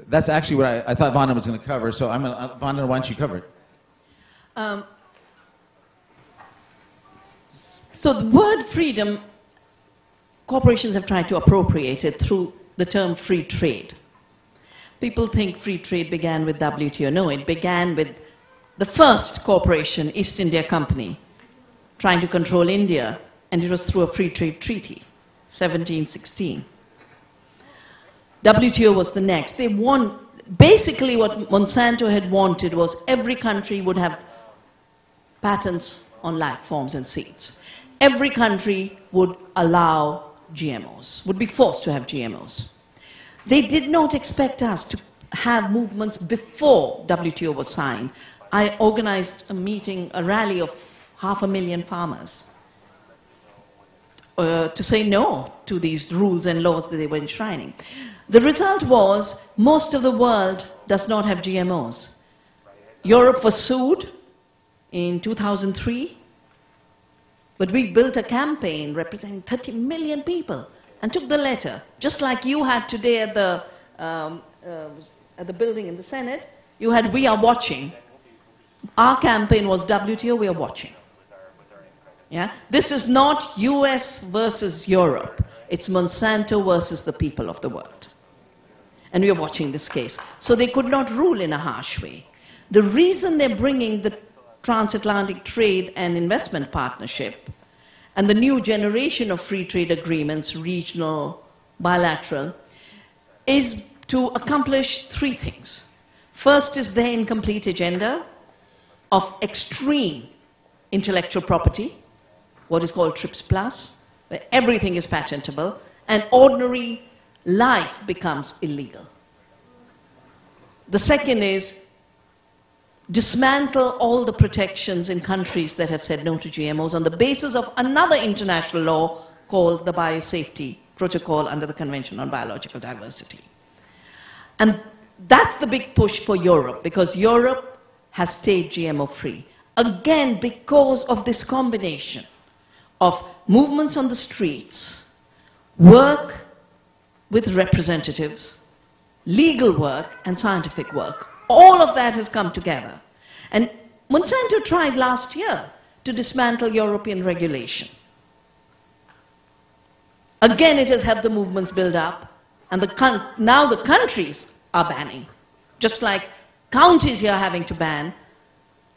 That's actually what I thought Vandana was going to cover, so Vandana, why don't you cover it? So the word freedom, corporations have tried to appropriate it through the term free trade. People think free trade began with WTO. No, it began with the first corporation, East India Company, trying to control India, and it was through a free trade treaty, 1716. WTO was the next. They basically what Monsanto had wanted was every country would have patents on life forms and seeds. Every country would allow GMOs, would be forced to have GMOs. They did not expect us to have movements before WTO was signed. I organized a meeting, a rally of 500,000 farmers to say no to these rules and laws that they were enshrining. The result was most of the world does not have GMOs. Europe was sued in 2003. But we built a campaign representing 30 million people and took the letter, just like you had today at the building in the Senate. You had "We are watching." Our campaign was WTO, we are watching. Yeah? This is not US versus Europe. It's Monsanto versus the people of the world. And we are watching this case. So they could not rule in a harsh way. The reason they're bringing the transatlantic trade and investment partnership and the new generation of free trade agreements, regional, bilateral, is to accomplish three things. First is their incomplete agenda of extreme intellectual property, what is called TRIPS Plus, where everything is patentable, and ordinary life becomes illegal. The second is dismantle all the protections in countries that have said no to GMOs on the basis of another international law called the Biosafety Protocol under the Convention on Biological Diversity. And that's the big push for Europe, because Europe has stayed GMO-free. Again, because of this combination of movements on the streets, work with representatives, legal work, and scientific work. All of that has come together. And Monsanto tried last year to dismantle European regulation. Again, it has helped the movements build up, and now the countries are banning. Just like counties here are having to ban,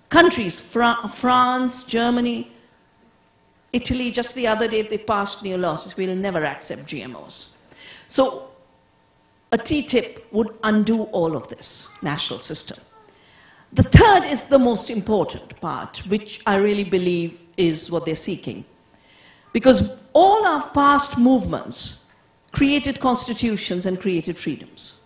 countries, France, Germany, Italy, just the other day they passed new laws. We'll never accept GMOs. So a TTIP would undo all of this national system. The third is the most important part, which I really believe is what they're seeking. Because all our past movements created constitutions and created freedoms.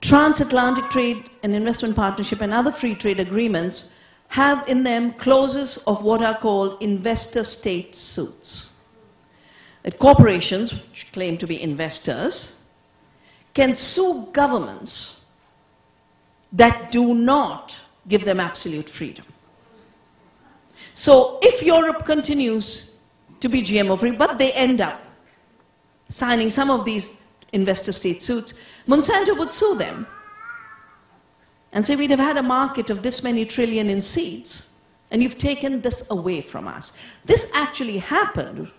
Transatlantic trade and investment partnership and other free trade agreements have in them clauses of what are called investor-state suits. That corporations, which claim to be investors, can sue governments that do not give them absolute freedom. So if Europe continues to be GMO-free, but they end up signing some of these investor-state suits, Monsanto would sue them and say, we'd have had a market of this many trillion in seeds, and you've taken this away from us. This actually happened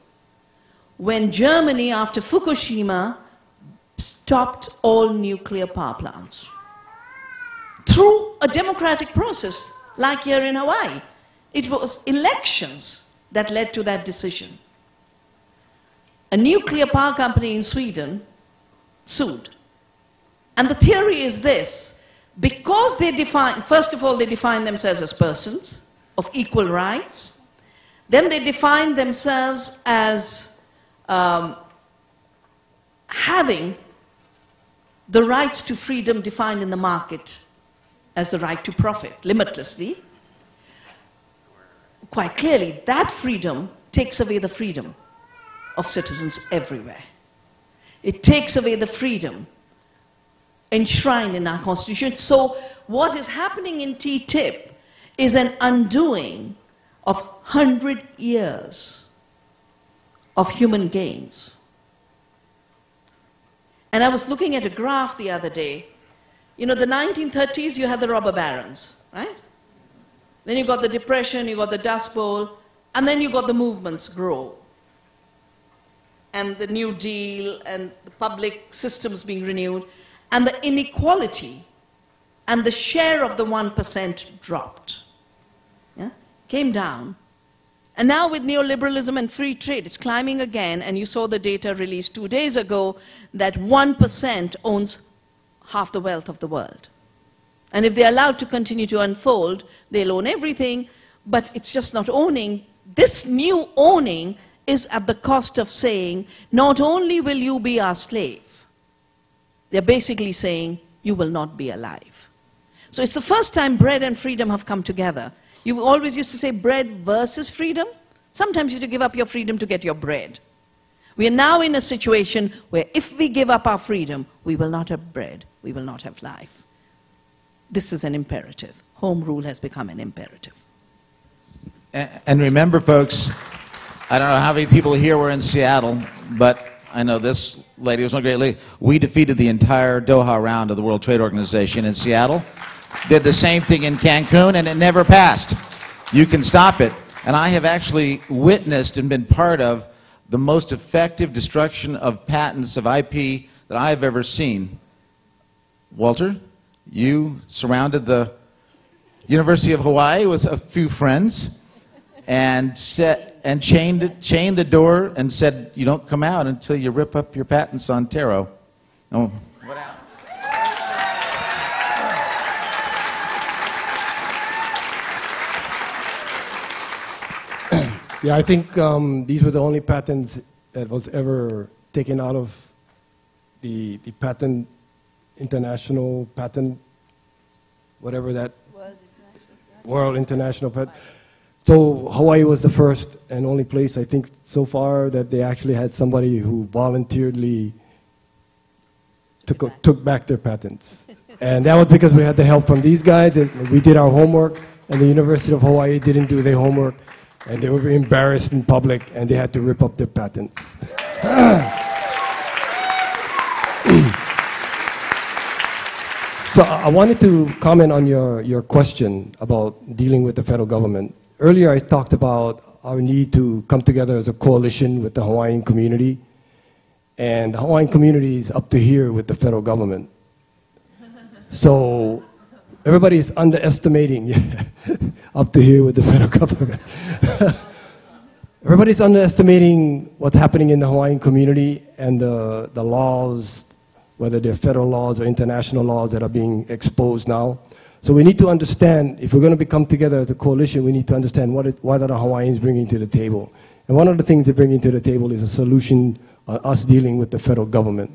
when Germany, after Fukushima, stopped all nuclear power plants through a democratic process, like here in Hawaii. It was elections that led to that decision. A nuclear power company in Sweden sued. And the theory is this: because they define, first of all, they define themselves as persons of equal rights, then they define themselves as having the rights to freedom defined in the market as the right to profit limitlessly. Quite clearly, that freedom takes away the freedom of citizens everywhere. It takes away the freedom enshrined in our Constitution. So what is happening in TTIP is an undoing of 100 years of human gains. And I was looking at a graph the other day. You know, the 1930s, you had the robber barons, right? Then you got the Depression, you got the Dust Bowl, and then you got the movements grow. And the New Deal, and the public systems being renewed, and the inequality and the share of the 1% dropped. Yeah? Came down. And now with neoliberalism and free trade, it's climbing again, and you saw the data released 2 days ago that 1% owns half the wealth of the world. And if they're allowed to continue to unfold, they'll own everything, but it's just not owning. This new owning is at the cost of saying, not only will you be our slave, they're basically saying, you will not be alive. So it's the first time bread and freedom have come together. You always used to say bread versus freedom. Sometimes you have to give up your freedom to get your bread. We are now in a situation where if we give up our freedom, we will not have bread, we will not have life. This is an imperative. Home rule has become an imperative. And remember, folks, I don't know how many people here were in Seattle, but I know this lady was one great lady. We defeated the entire Doha round of the World Trade Organization in Seattle. Did the same thing in Cancun, and it never passed. You can stop it. And I have actually witnessed and been part of the most effective destruction of patents of IP that I have ever seen. Walter, you surrounded the University of Hawaii with a few friends and chained the door and said, you don't come out until you rip up your patents on taro. Oh. What happened? Yeah, I think these were the only patents that was ever taken out of the patent, international patent, whatever that, World International Patent. So Hawaii was the first and only place, I think, so far that they actually had somebody who voluntarily took back their patents. And that was because we had the help from these guys. We did our homework, and the University of Hawaii didn't do their homework. And they were embarrassed in public, and they had to rip up their patents. So I wanted to comment on your question about dealing with the federal government. Earlier I talked about our need to come together as a coalition with the Hawaiian community. And the Hawaiian community is up to here with the federal government. So everybody's underestimating, up to here with the federal government. Everybody's underestimating what's happening in the Hawaiian community and the laws, whether they're federal laws or international laws that are being exposed now. So we need to understand, if we're going to come together as a coalition, we need to understand what are the Hawaiians bringing to the table. And one of the things they're bringing to the table is a solution on us dealing with the federal government.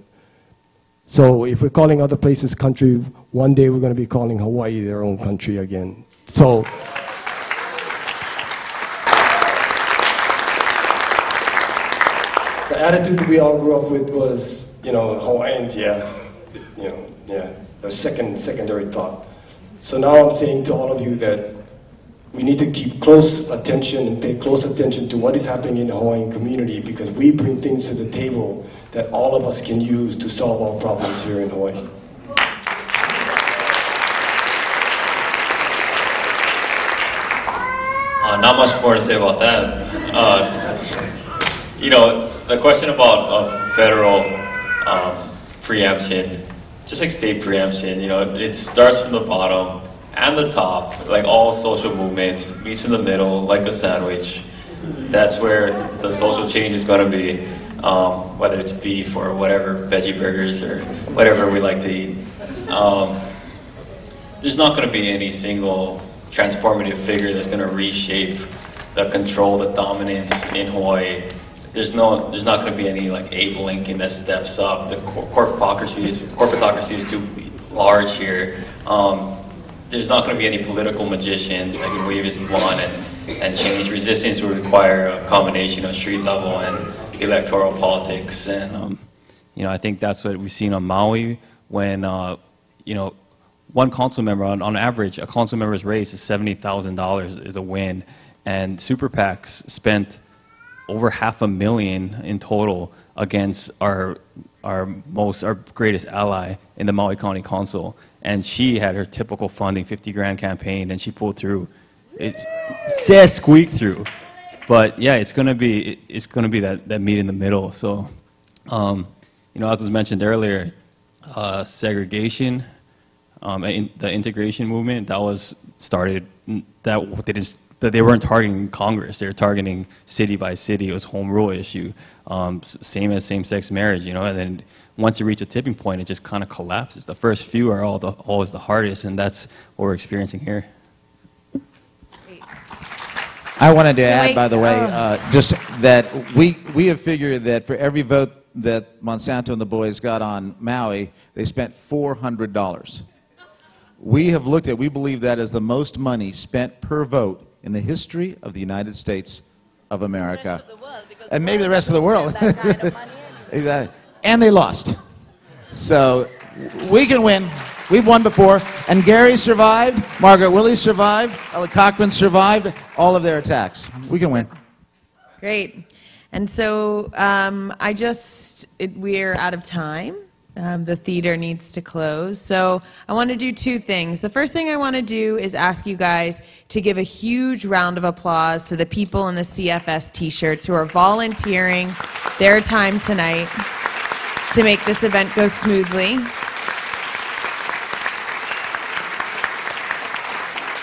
So if we're calling other places country, one day we're going to be calling Hawaii their own country again. So the attitude we all grew up with was, Hawaiians, a secondary thought. So now I'm saying to all of you that we need to keep close attention and pay close attention to what is happening in the Hawaiian community, because we bring things to the table that all of us can use to solve our problems here in Hawaii. Not much more to say about that. The question about federal preemption, just like state preemption, it starts from the bottom and the top, like all social movements, meets in the middle, like a sandwich. That's where the social change is going to be, whether it's beef or whatever, veggie burgers or whatever we like to eat. There's not going to be any single transformative figure that's going to reshape the control, the dominance in Hawaii. There's not going to be any like Abe Lincoln that steps up. The corporatocracy is too large here. There's not going to be any political magician that can wave his wand and change. Resistance will require a combination of street level and electoral politics. And I think that's what we've seen on Maui when one council member, on average, a council member's raise is $70,000 is a win, and super PACs spent over $500,000 in total against our greatest ally in the Maui County Council, and she had her typical funding, 50 grand campaign, and she pulled through. It just squeaked through, but yeah, it's gonna be that meet in the middle. So, as was mentioned earlier, segregation. The integration movement that was started, that they weren't targeting Congress, they were targeting city by city. It was home rule issue, same as same-sex marriage, and then once you reach a tipping point, it just kind of collapses. The first few are always the hardest, and that's what we're experiencing here. I wanted to add, by the way, just that we have figured that for every vote that Monsanto and the boys got on Maui, they spent $400. We have looked at, we believe that is the most money spent per vote in the history of the United States of America. And maybe the rest of the world. Exactly. And they lost. So we can win. We've won before. And Gary survived, Margaret Willey survived, Ella Cochran survived all of their attacks. We can win. Great. And so we're out of time. The theater needs to close. So I want to do two things. The first thing I want to do is ask you guys to give a huge round of applause to the people in the CFS t-shirts who are volunteering their time tonight to make this event go smoothly.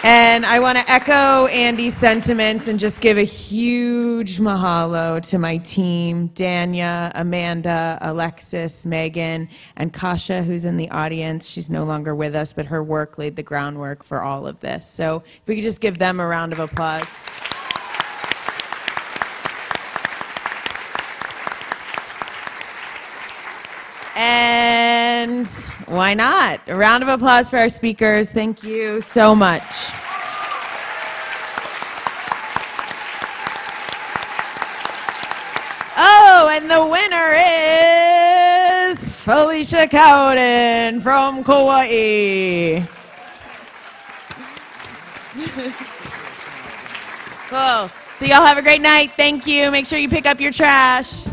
And I want to echo Andy's sentiments and just give a huge mahalo to my team, Danya, Amanda, Alexis, Megan, and Kasha, who's in the audience. She's no longer with us, but her work laid the groundwork for all of this. So if we could just give them a round of applause. And why not? A round of applause for our speakers. Thank you so much. Oh, and the winner is Felicia Cowden from Kauai. Cool. So y'all have a great night. Thank you. Make sure you pick up your trash.